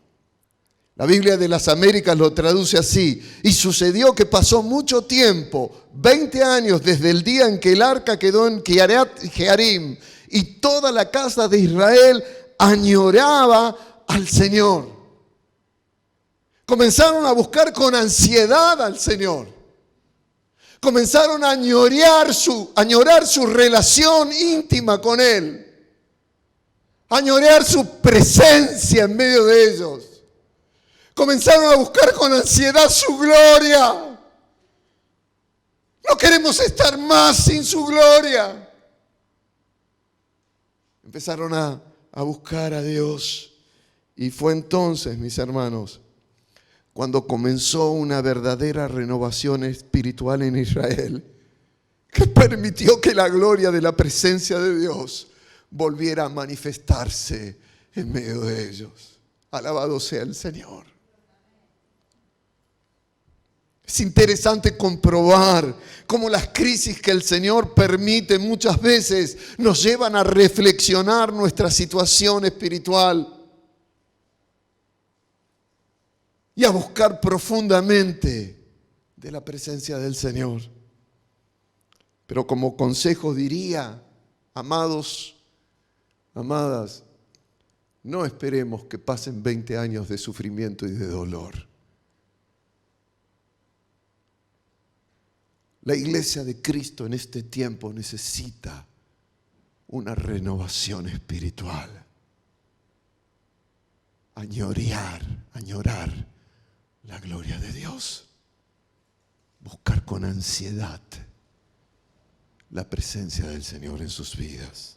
La Biblia de las Américas lo traduce así. Y sucedió que pasó mucho tiempo, 20 años desde el día en que el arca quedó en Kiriat Jearim, y toda la casa de Israel añoraba al Señor. Comenzaron a buscar con ansiedad al Señor. Comenzaron a añorar su relación íntima con Él. Añorar su presencia en medio de ellos. Comenzaron a buscar con ansiedad su gloria. No queremos estar más sin su gloria. Empezaron a buscar a Dios. Y fue entonces, mis hermanos, cuando comenzó una verdadera renovación espiritual en Israel, que permitió que la gloria de la presencia de Dios volviera a manifestarse en medio de ellos. Alabado sea el Señor. Es interesante comprobar cómo las crisis que el Señor permite muchas veces nos llevan a reflexionar nuestra situación espiritual y a buscar profundamente de la presencia del Señor. Pero como consejo diría, amados, amadas, no esperemos que pasen 20 años de sufrimiento y de dolor. La iglesia de Cristo en este tiempo necesita una renovación espiritual. añorar la gloria de Dios. Buscar con ansiedad la presencia del Señor en sus vidas.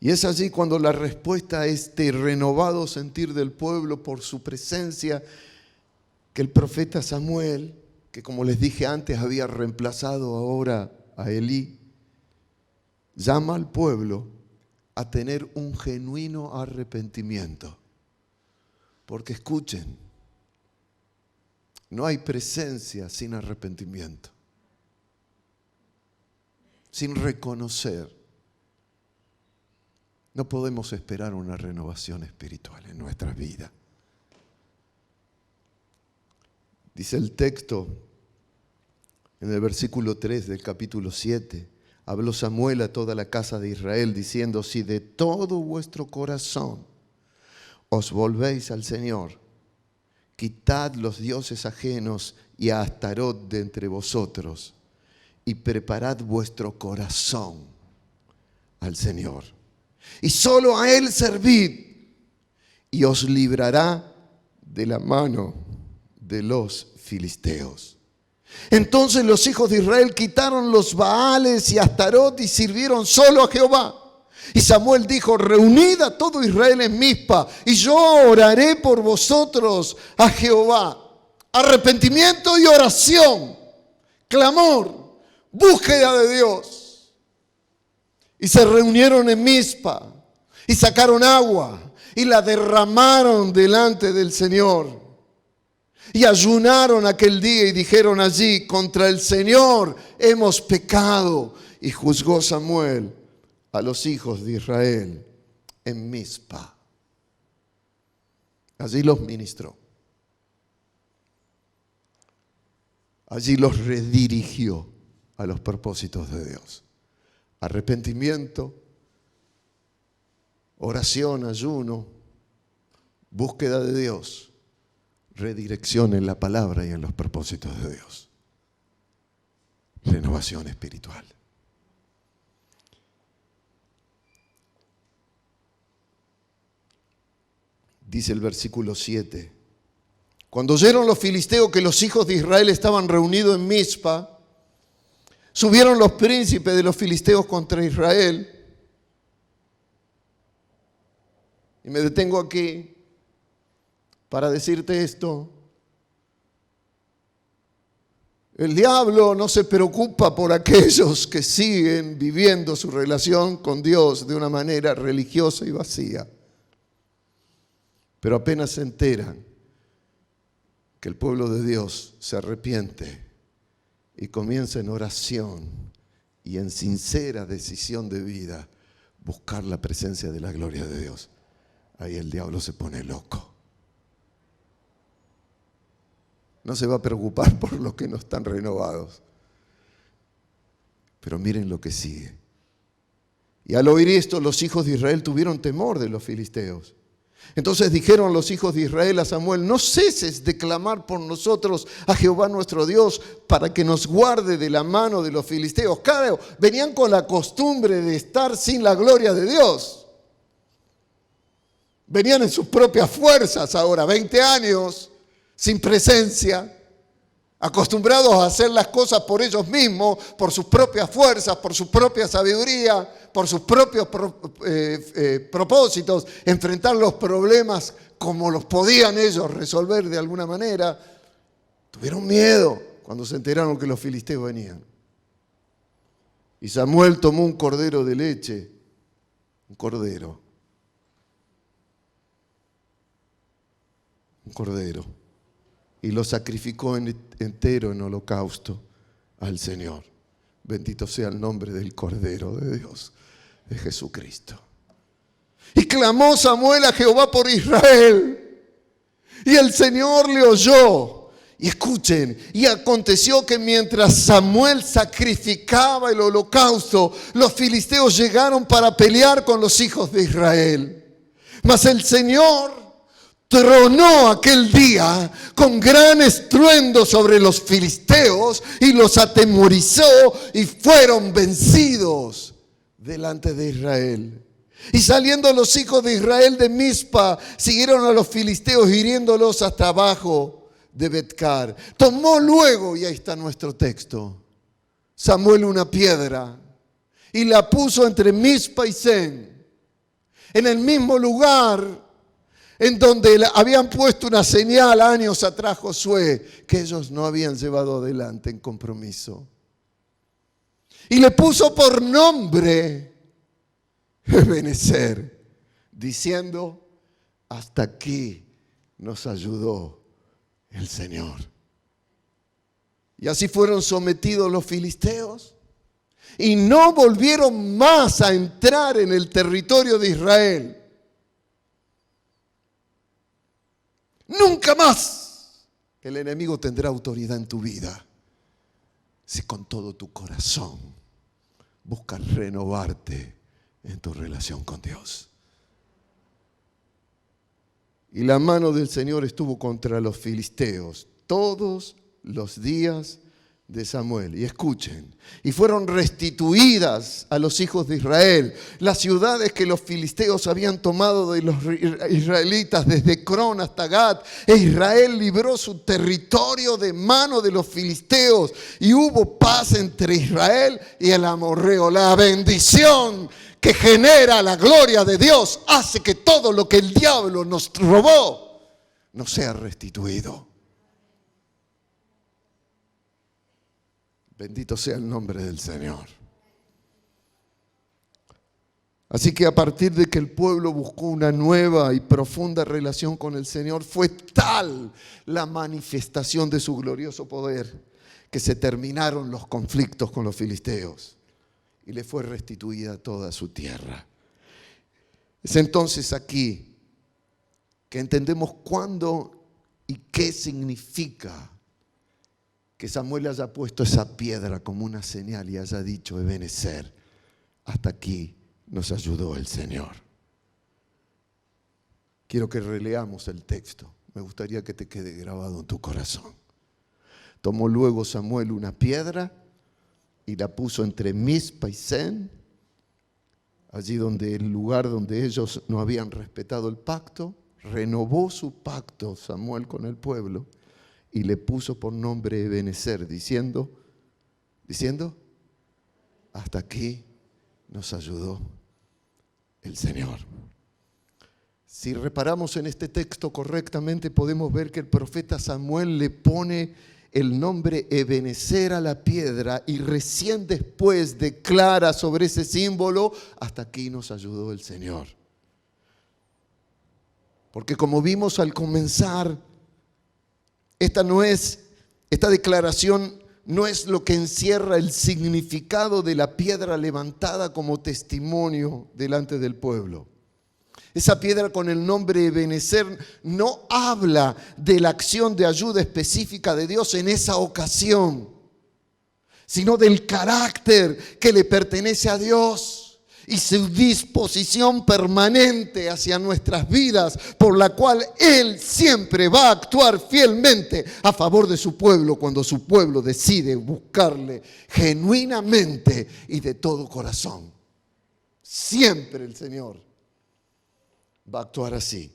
Y es allí cuando la respuesta a este renovado sentir del pueblo por su presencia, que el profeta Samuel, que como les dije antes había reemplazado ahora a Elí, llama al pueblo a tener un genuino arrepentimiento. Porque escuchen, no hay presencia sin arrepentimiento, sin reconocer. No podemos esperar una renovación espiritual en nuestra vida. Dice el texto en el versículo 3 del capítulo 7, habló Samuel a toda la casa de Israel diciendo: si de todo vuestro corazón os volvéis al Señor, quitad los dioses ajenos y a Astarot de entre vosotros y preparad vuestro corazón al Señor. Y solo a Él servid y os librará de la mano de los filisteos. Entonces los hijos de Israel quitaron los Baales y Astarot y sirvieron solo a Jehová. Y Samuel dijo: reunid a todo Israel en Mizpa y yo oraré por vosotros a Jehová. Arrepentimiento y oración, clamor, búsqueda de Dios. Y se reunieron en Mizpa y sacaron agua y la derramaron delante del Señor. Y ayunaron aquel día y dijeron allí: contra el Señor hemos pecado. Y juzgó Samuel a los hijos de Israel en Mizpa. Allí los ministró. Allí los redirigió a los propósitos de Dios. Arrepentimiento, oración, ayuno, búsqueda de Dios, redirección en la palabra y en los propósitos de Dios. Renovación espiritual. Dice el versículo 7. Cuando oyeron los filisteos que los hijos de Israel estaban reunidos en Mizpa, subieron los príncipes de los filisteos contra Israel. Y me detengo aquí para decirte esto. El diablo no se preocupa por aquellos que siguen viviendo su relación con Dios de una manera religiosa y vacía. Pero apenas se enteran que el pueblo de Dios se arrepiente y comienza en oración y en sincera decisión de vida buscar la presencia de la gloria de Dios, ahí el diablo se pone loco. No se va a preocupar por los que no están renovados. Pero miren lo que sigue. Y al oír esto, los hijos de Israel tuvieron temor de los filisteos. Entonces dijeron los hijos de Israel a Samuel: no ceses de clamar por nosotros a Jehová nuestro Dios para que nos guarde de la mano de los filisteos. Claro, venían con la costumbre de estar sin la gloria de Dios. Venían en sus propias fuerzas ahora, 20 años sin presencia, acostumbrados a hacer las cosas por ellos mismos, por sus propias fuerzas, por su propia sabiduría, por sus propios propósitos, enfrentar los problemas como los podían ellos resolver de alguna manera. Tuvieron miedo cuando se enteraron que los filisteos venían. Y Samuel tomó un cordero de leche, un cordero, y lo sacrificó entero en holocausto al Señor. Bendito sea el nombre del Cordero de Dios, de Jesucristo. Y clamó Samuel a Jehová por Israel, y el Señor le oyó. Y escuchen, y aconteció que mientras Samuel sacrificaba el holocausto, los filisteos llegaron para pelear con los hijos de Israel. Mas el Señor tronó aquel día con gran estruendo sobre los filisteos y los atemorizó y fueron vencidos delante de Israel. Y saliendo los hijos de Israel de Mizpa, siguieron a los filisteos hiriéndolos hasta abajo de Betcar. Tomó luego, y ahí está nuestro texto, Samuel una piedra y la puso entre Mizpa y Sen, en el mismo lugar en donde habían puesto una señal años atrás Josué, que ellos no habían llevado adelante en compromiso. Y le puso por nombre Ebenezer, diciendo: hasta aquí nos ayudó el Señor. Y así fueron sometidos los filisteos y no volvieron más a entrar en el territorio de Israel. Nunca más el enemigo tendrá autoridad en tu vida si con todo tu corazón buscas renovarte en tu relación con Dios. Y la mano del Señor estuvo contra los filisteos todos los días de Samuel. Y escuchen, y fueron restituidas a los hijos de Israel las ciudades que los filisteos habían tomado de los israelitas desde Cron hasta Gat. E Israel libró su territorio de mano de los filisteos y hubo paz entre Israel y el amorreo. La bendición que genera la gloria de Dios hace que todo lo que el diablo nos robó nos sea restituido. Bendito sea el nombre del Señor. Así que a partir de que el pueblo buscó una nueva y profunda relación con el Señor, fue tal la manifestación de su glorioso poder que se terminaron los conflictos con los filisteos y le fue restituida toda su tierra. Es entonces aquí que entendemos cuándo y qué significa que Samuel haya puesto esa piedra como una señal y haya dicho: Ebenezer, hasta aquí nos ayudó el Señor. Quiero que releamos el texto. Me gustaría que te quede grabado en tu corazón. Tomó luego Samuel una piedra y la puso entre Mizpa y Sen, allí donde el lugar donde ellos no habían respetado el pacto. Renovó su pacto Samuel con el pueblo y le puso por nombre Ebenezer, diciendo, hasta aquí nos ayudó el Señor. Si reparamos en este texto correctamente, podemos ver que el profeta Samuel le pone el nombre Ebenezer a la piedra y recién después declara sobre ese símbolo: hasta aquí nos ayudó el Señor. Porque como vimos al comenzar, esta declaración no es lo que encierra el significado de la piedra levantada como testimonio delante del pueblo. Esa piedra con el nombre Ebenezer no habla de la acción de ayuda específica de Dios en esa ocasión, sino del carácter que le pertenece a Dios y su disposición permanente hacia nuestras vidas, por la cual Él siempre va a actuar fielmente a favor de su pueblo cuando su pueblo decide buscarle genuinamente y de todo corazón. Siempre el Señor va a actuar así.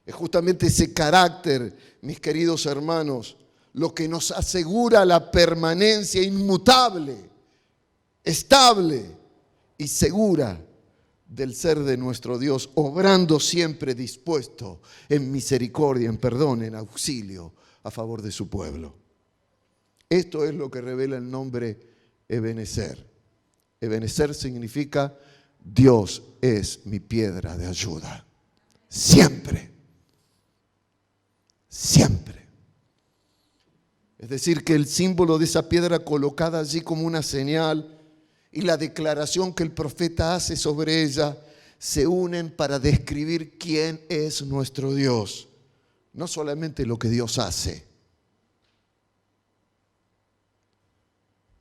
Es justamente ese carácter, mis queridos hermanos, lo que nos asegura la permanencia inmutable, estable y segura del ser de nuestro Dios, obrando siempre dispuesto en misericordia, en perdón, en auxilio a favor de su pueblo. Esto es lo que revela el nombre Ebenezer. Ebenezer significa: Dios es mi piedra de ayuda. Siempre. Siempre. Es decir, que el símbolo de esa piedra colocada allí como una señal y la declaración que el profeta hace sobre ella se unen para describir quién es nuestro Dios. No solamente lo que Dios hace.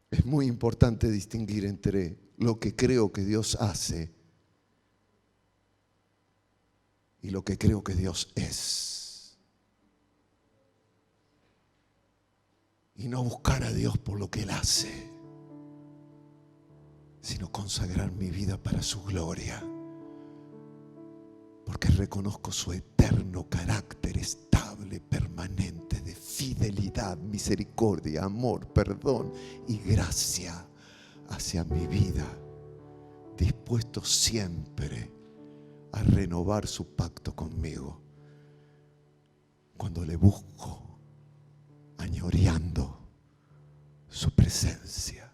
Es muy importante distinguir entre lo que creo que Dios hace y lo que creo que Dios es. Y no buscar a Dios por lo que Él hace, sino consagrar mi vida para su gloria porque reconozco su eterno carácter estable, permanente, de fidelidad, misericordia, amor, perdón y gracia hacia mi vida, dispuesto siempre a renovar su pacto conmigo cuando le busco, añoreando su presencia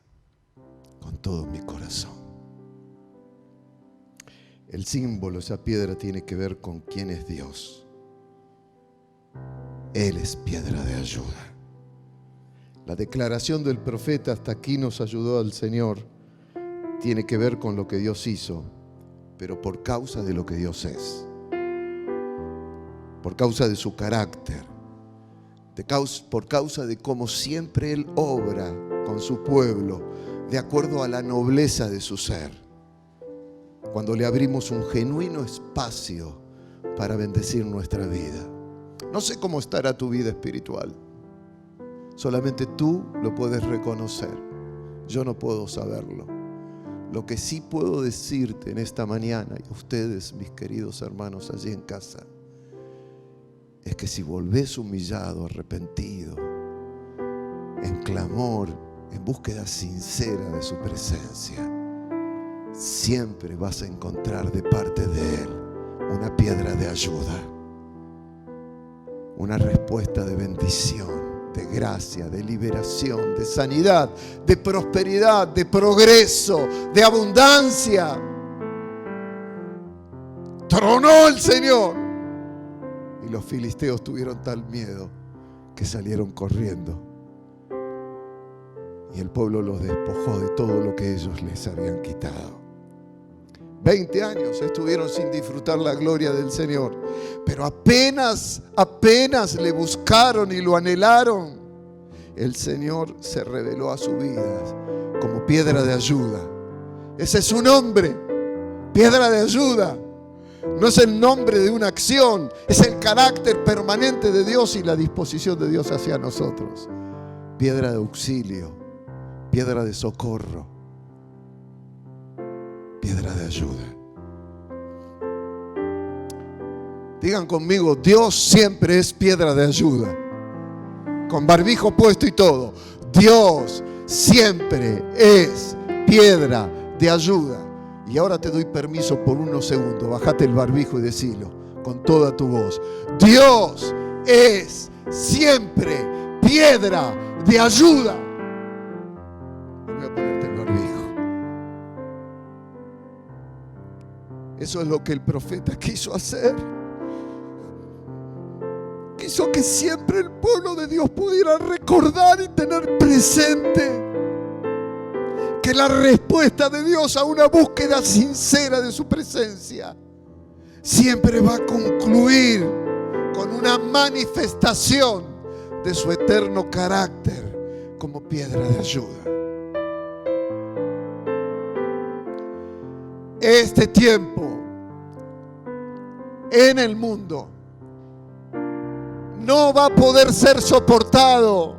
con todo mi corazón. El símbolo, esa piedra, tiene que ver con quién es Dios. Él es piedra de ayuda. La declaración del profeta, hasta aquí nos ayudó al Señor, tiene que ver con lo que Dios hizo, pero por causa de lo que Dios es, por causa de su carácter, por causa de cómo siempre Él obra con su pueblo, de acuerdo a la nobleza de su ser. Cuando le abrimos un genuino espacio para bendecir nuestra vida. No sé cómo estará tu vida espiritual. Solamente tú lo puedes reconocer. Yo no puedo saberlo. Lo que sí puedo decirte en esta mañana, y a ustedes, mis queridos hermanos allí en casa, es que si volvés humillado, arrepentido, en clamor, en búsqueda sincera de su presencia, siempre vas a encontrar de parte de Él una piedra de ayuda, una respuesta de bendición, de gracia, de liberación, de sanidad, de prosperidad, de progreso, de abundancia. Tronó el Señor y los filisteos tuvieron tal miedo que salieron corriendo. Y el pueblo los despojó de todo lo que ellos les habían quitado. 20 años estuvieron sin disfrutar la gloria del Señor. Pero apenas le buscaron y lo anhelaron, el Señor se reveló a su vida como piedra de ayuda. Ese es su nombre, piedra de ayuda. No es el nombre de una acción, es el carácter permanente de Dios y la disposición de Dios hacia nosotros. Piedra de auxilio, piedra de socorro, piedra de ayuda. Digan conmigo, Dios siempre es piedra de ayuda. Con barbijo puesto y todo. Dios siempre es piedra de ayuda. Y ahora te doy permiso por unos segundos. Bájate el barbijo y decilo con toda tu voz. Dios es siempre piedra de ayuda. Voy a ponerte el barbijo. Eso es lo que el profeta quiso hacer. Quiso que siempre el pueblo de Dios pudiera recordar y tener presente que la respuesta de Dios a una búsqueda sincera de su presencia siempre va a concluir con una manifestación de su eterno carácter como piedra de ayuda. Este tiempo en el mundo no va a poder ser soportado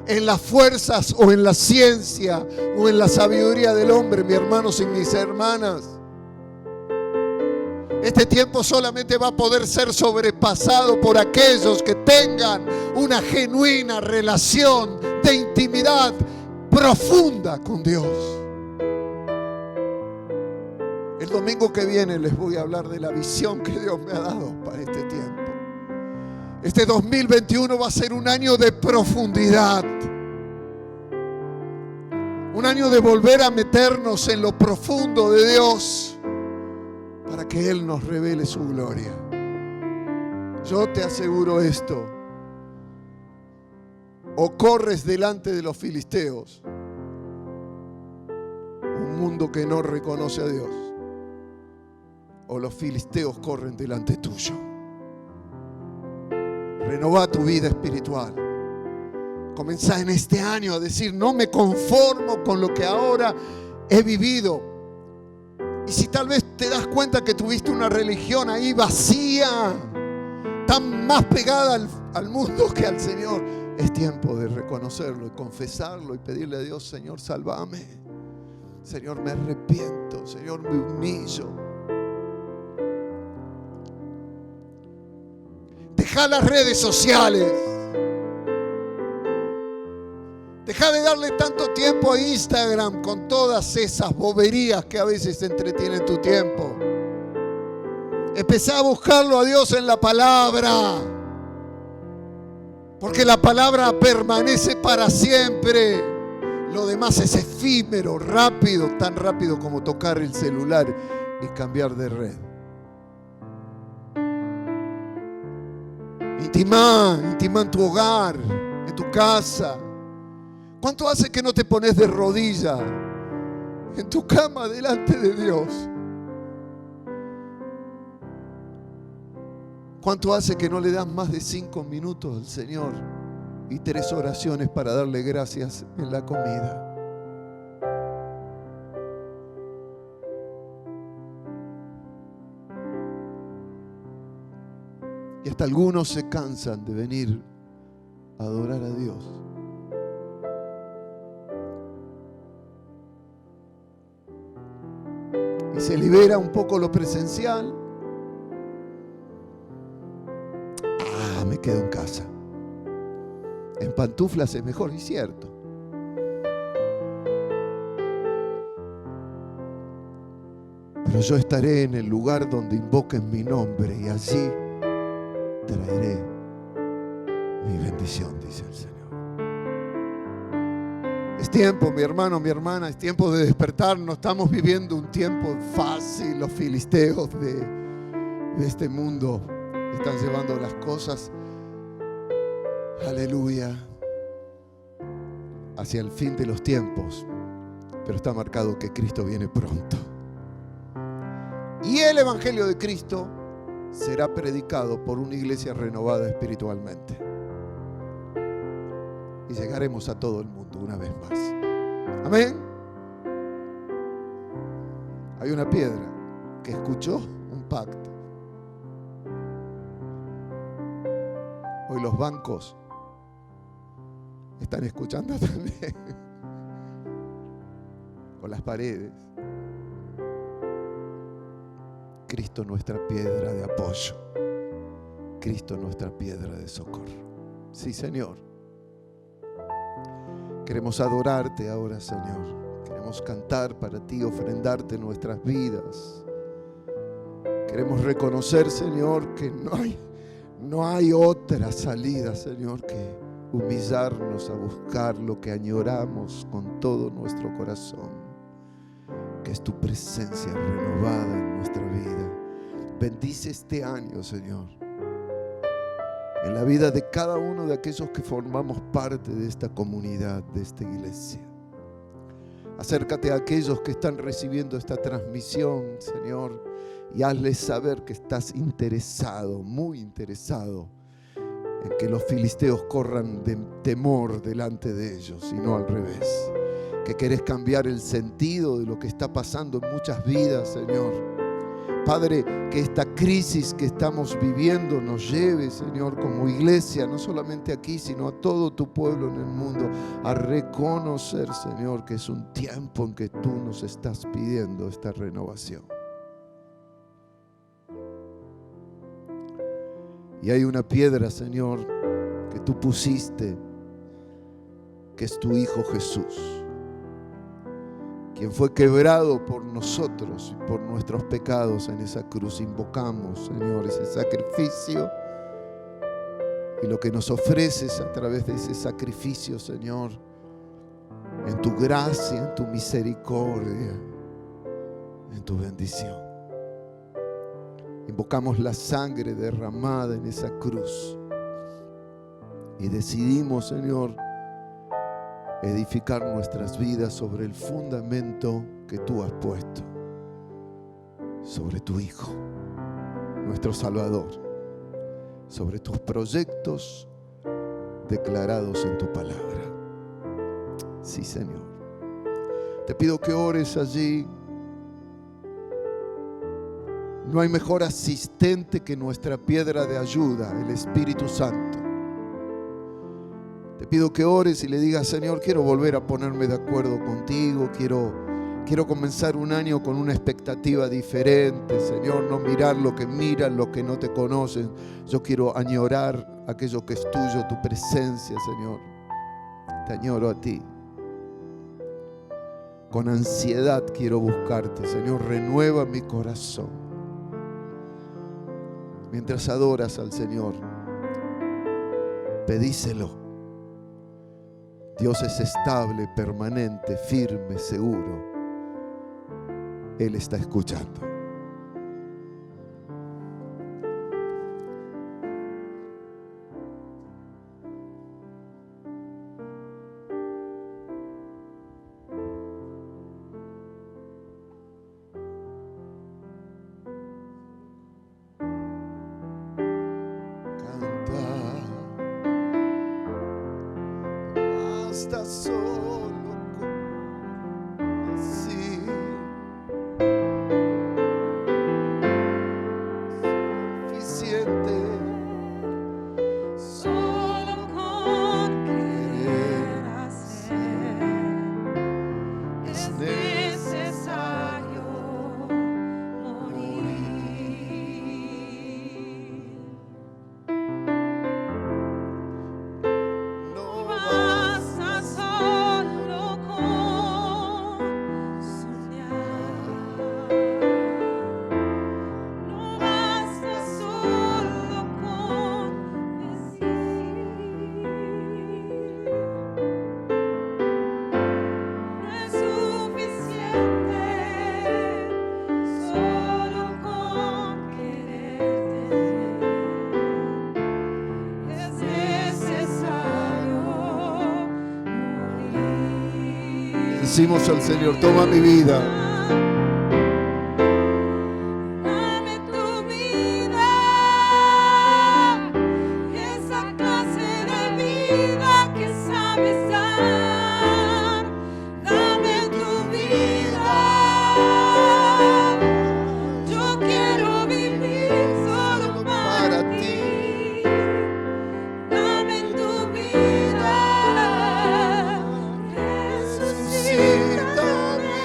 en las fuerzas o en la ciencia o en la sabiduría del hombre, mis hermanos y mis hermanas. Este tiempo solamente va a poder ser sobrepasado por aquellos que tengan una genuina relación de intimidad profunda con Dios. El domingo que viene les voy a hablar de la visión que Dios me ha dado para este tiempo. Este 2021 va a ser un año de profundidad. Un año de volver a meternos en lo profundo de Dios para que Él nos revele su gloria. Yo te aseguro esto. O corres delante de los filisteos, un mundo que no reconoce a Dios, o los filisteos corren delante tuyo. Renová tu vida espiritual. Comenzá en este año a decir: no me conformo con lo que ahora he vivido. Y si tal vez te das cuenta que tuviste una religión ahí vacía, tan más pegada al mundo que al Señor, es tiempo de reconocerlo y confesarlo y pedirle a Dios: Señor, sálvame. Señor, me arrepiento. Señor, me humillo. Deja las redes sociales. Deja de darle tanto tiempo a Instagram con todas esas boberías que a veces entretienen tu tiempo. Empezá a buscarlo a Dios en la palabra. Porque la palabra permanece para siempre. Lo demás es efímero, rápido, tan rápido como tocar el celular y cambiar de red. Intimá en tu hogar, en tu casa. ¿Cuánto hace que no te pones de rodilla en tu cama delante de Dios? ¿Cuánto hace que no le das más de 5 minutos al Señor y 3 oraciones para darle gracias en la comida? Y hasta algunos se cansan de venir a adorar a Dios. Y se libera un poco lo presencial. Me quedo en casa. En pantuflas es mejor, y cierto. Pero yo estaré en el lugar donde invoquen mi nombre y allí traeré mi bendición, dice el Señor. Es tiempo, mi hermano, mi hermana, es tiempo de despertar. No estamos viviendo un tiempo fácil. Los filisteos de este mundo están llevando las cosas, aleluya, hacia el fin de los tiempos. Pero está marcado que Cristo viene pronto. Y el Evangelio de Cristo será predicado por una iglesia renovada espiritualmente. Y llegaremos a todo el mundo una vez más. Amén. Hay una piedra que escuchó un pacto. Hoy los bancos están escuchando también. O las paredes. Cristo nuestra piedra de apoyo. Cristo nuestra piedra de socorro. Sí, Señor. Queremos adorarte ahora, Señor. Queremos cantar para ti, ofrendarte nuestras vidas. Queremos reconocer, Señor, que no hay otra salida, Señor, que humillarnos a buscar lo que añoramos con todo nuestro corazón, que es tu presencia renovada en nuestra vida. Bendice este año, Señor, en la vida de cada uno de aquellos que formamos parte de esta comunidad, de esta iglesia. Acércate a aquellos que están recibiendo esta transmisión, Señor, y hazles saber que estás interesado, muy interesado, en que los filisteos corran de temor delante de ellos y no al revés. Que querés cambiar el sentido de lo que está pasando en muchas vidas, Señor. Padre, que esta crisis que estamos viviendo nos lleve, Señor, como iglesia, no solamente aquí, sino a todo tu pueblo en el mundo, a reconocer, Señor, que es un tiempo en que tú nos estás pidiendo esta renovación. Y hay una piedra, Señor, que tú pusiste, que es tu Hijo Jesús, quien fue quebrado por nosotros y por nuestros pecados en esa cruz. Invocamos, Señor, ese sacrificio y lo que nos ofreces a través de ese sacrificio, Señor, en tu gracia, en tu misericordia, en tu bendición. Invocamos la sangre derramada en esa cruz y decidimos, Señor, edificar nuestras vidas sobre el fundamento que tú has puesto, sobre tu Hijo, nuestro Salvador, sobre tus proyectos declarados en tu palabra. Sí, Señor. Te pido que ores allí. No hay mejor asistente que nuestra piedra de ayuda, el Espíritu Santo. Te pido que ores y le digas: Señor, quiero volver a ponerme de acuerdo contigo, quiero Quiero comenzar un año con una expectativa diferente, Señor. No mirar lo que miran, los que no te conocen. Yo quiero añorar aquello que es tuyo, tu presencia, Señor. Te añoro a ti. Con ansiedad quiero buscarte, Señor. Renueva mi corazón. Mientras adoras al Señor, pedíselo. Dios es estable, permanente, firme, seguro. Él está escuchando. Basta solo con decir suficiente, Solo con querer hacer es necesario morir. no Basta solo con soñar. No basta solo con decir. No es suficiente solo con querer tener. Es necesario morir. decimos al Señor, toma mi vida. Dame tu vida, esa clase de vida que sabes dar. Dame tu vida, yo quiero vivir solo para ti. Dame tu vida, resucítame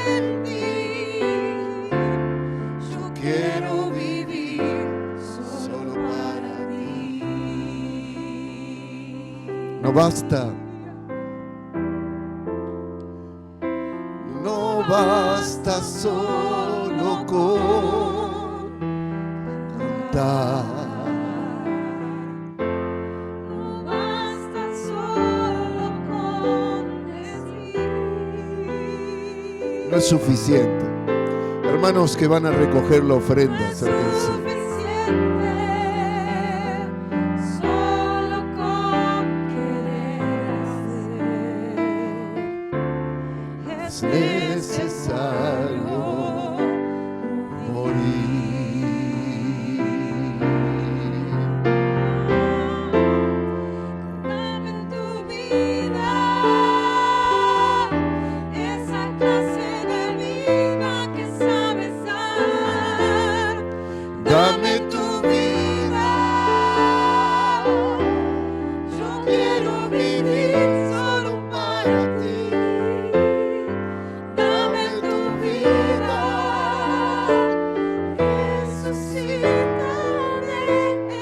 en ti. Yo quiero vivir solo para ti. No basta. No basta solo con cantar. No basta solo con decir. No es suficiente. Hermanos que van a recoger la ofrenda, No es acérquense. suficiente solo con querer hacer. Es necesario Dame tu vida, esa clase de vida que sabes dar. Dame tu vida, yo quiero vivir solo para ti. Dame tu vida, resucítame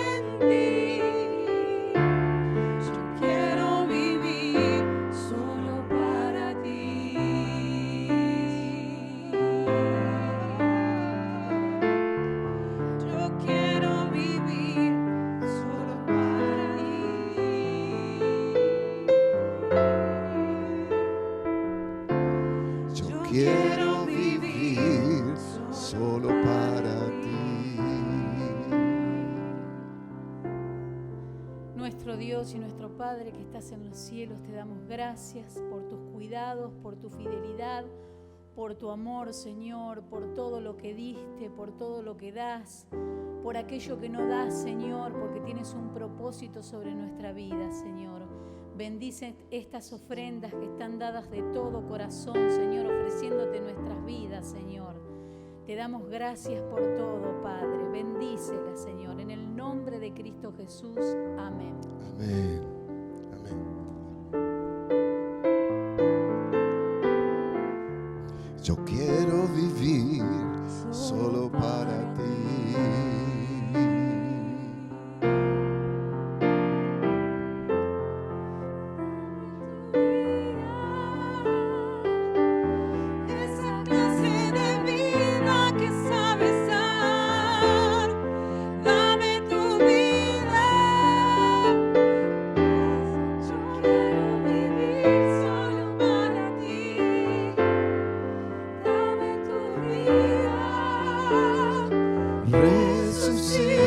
en ti. Yo quiero vivir solo para ti. Yo quiero vivir solo para ti. Yo quiero vivir solo para ti. Nuestro Dios y nuestro Padre que estás en los cielos, te damos gracias por tus cuidados, por tu fidelidad, por tu amor, Señor, por todo lo que diste, por todo lo que das, por aquello que no das, Señor, porque tienes un propósito sobre nuestra vida, Señor. Bendice estas ofrendas que están dadas de todo corazón, Señor, ofreciéndote nuestras vidas, Señor. Te damos gracias por todo, Padre. Bendícelas, Señor, en el nombre de Cristo Jesús. Amén. Amén. Amén. Resucítame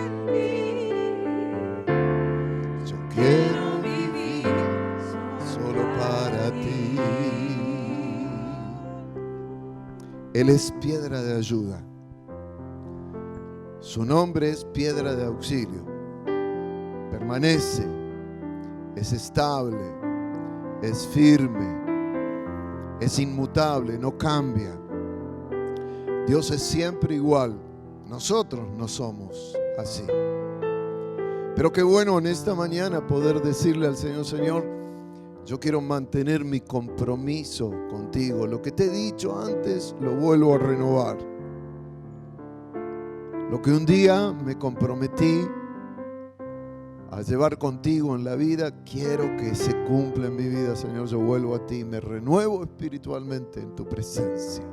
en ti. Yo quiero vivir solo para ti. Él es piedra de ayuda. Su nombre es piedra de auxilio. Permanece, es estable, es firme, es inmutable, no cambia. Dios es siempre igual. Nosotros no somos así. Pero qué bueno en esta mañana poder decirle al Señor: Señor, yo quiero mantener mi compromiso contigo. Lo que te he dicho antes lo vuelvo a renovar. Lo que un día me comprometí a llevar contigo en la vida, quiero que se cumpla en mi vida, Señor. Yo vuelvo a ti, me renuevo espiritualmente en tu presencia.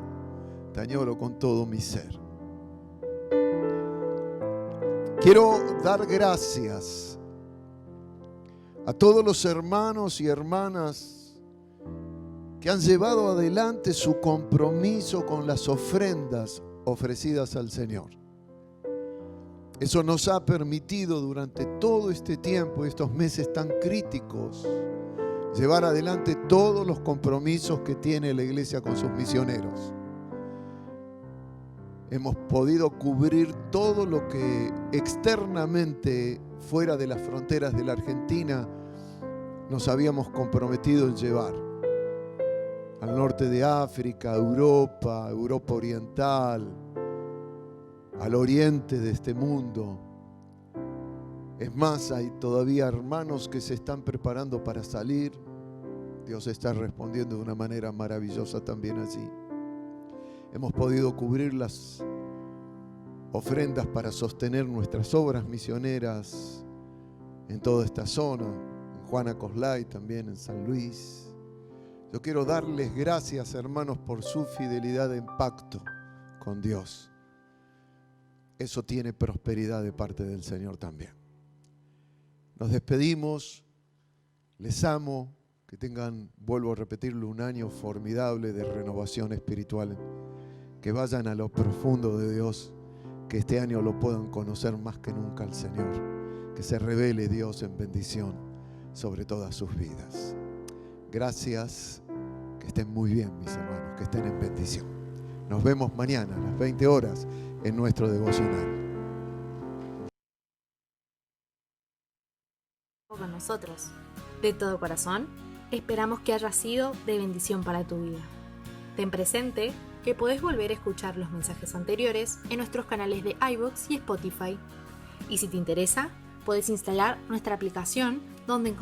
Te añoro con todo mi ser. Quiero dar gracias a todos los hermanos y hermanas que han llevado adelante su compromiso con las ofrendas ofrecidas al Señor. Eso nos ha permitido durante todo este tiempo, estos meses tan críticos, llevar adelante todos los compromisos que tiene la iglesia con sus misioneros. Hemos podido cubrir todo lo que externamente, fuera de las fronteras de la Argentina, nos habíamos comprometido en llevar. Al norte de África, Europa Oriental, al oriente de este mundo. Es más, hay todavía hermanos que se están preparando para salir. Dios está respondiendo de una manera maravillosa también así. Hemos podido cubrir las ofrendas para sostener nuestras obras misioneras en toda esta zona, en Juana Coslay, también en San Luis. Yo quiero darles gracias, hermanos, por su fidelidad en pacto con Dios. Eso tiene prosperidad de parte del Señor también. Nos despedimos, les amo, que tengan, vuelvo a repetirlo, un año formidable de renovación espiritual. Que vayan a lo profundo de Dios, que este año lo puedan conocer más que nunca al Señor. Que se revele Dios en bendición sobre todas sus vidas. Gracias, que estén muy bien, mis hermanos, que estén en bendición. Nos vemos mañana a las 20 horas en nuestro devocional. Con nosotros. De todo corazón, esperamos que haya sido de bendición para tu vida. Ten presente que podés volver a escuchar los mensajes anteriores en nuestros canales de iVoox y Spotify. Y si te interesa, podés instalar nuestra aplicación donde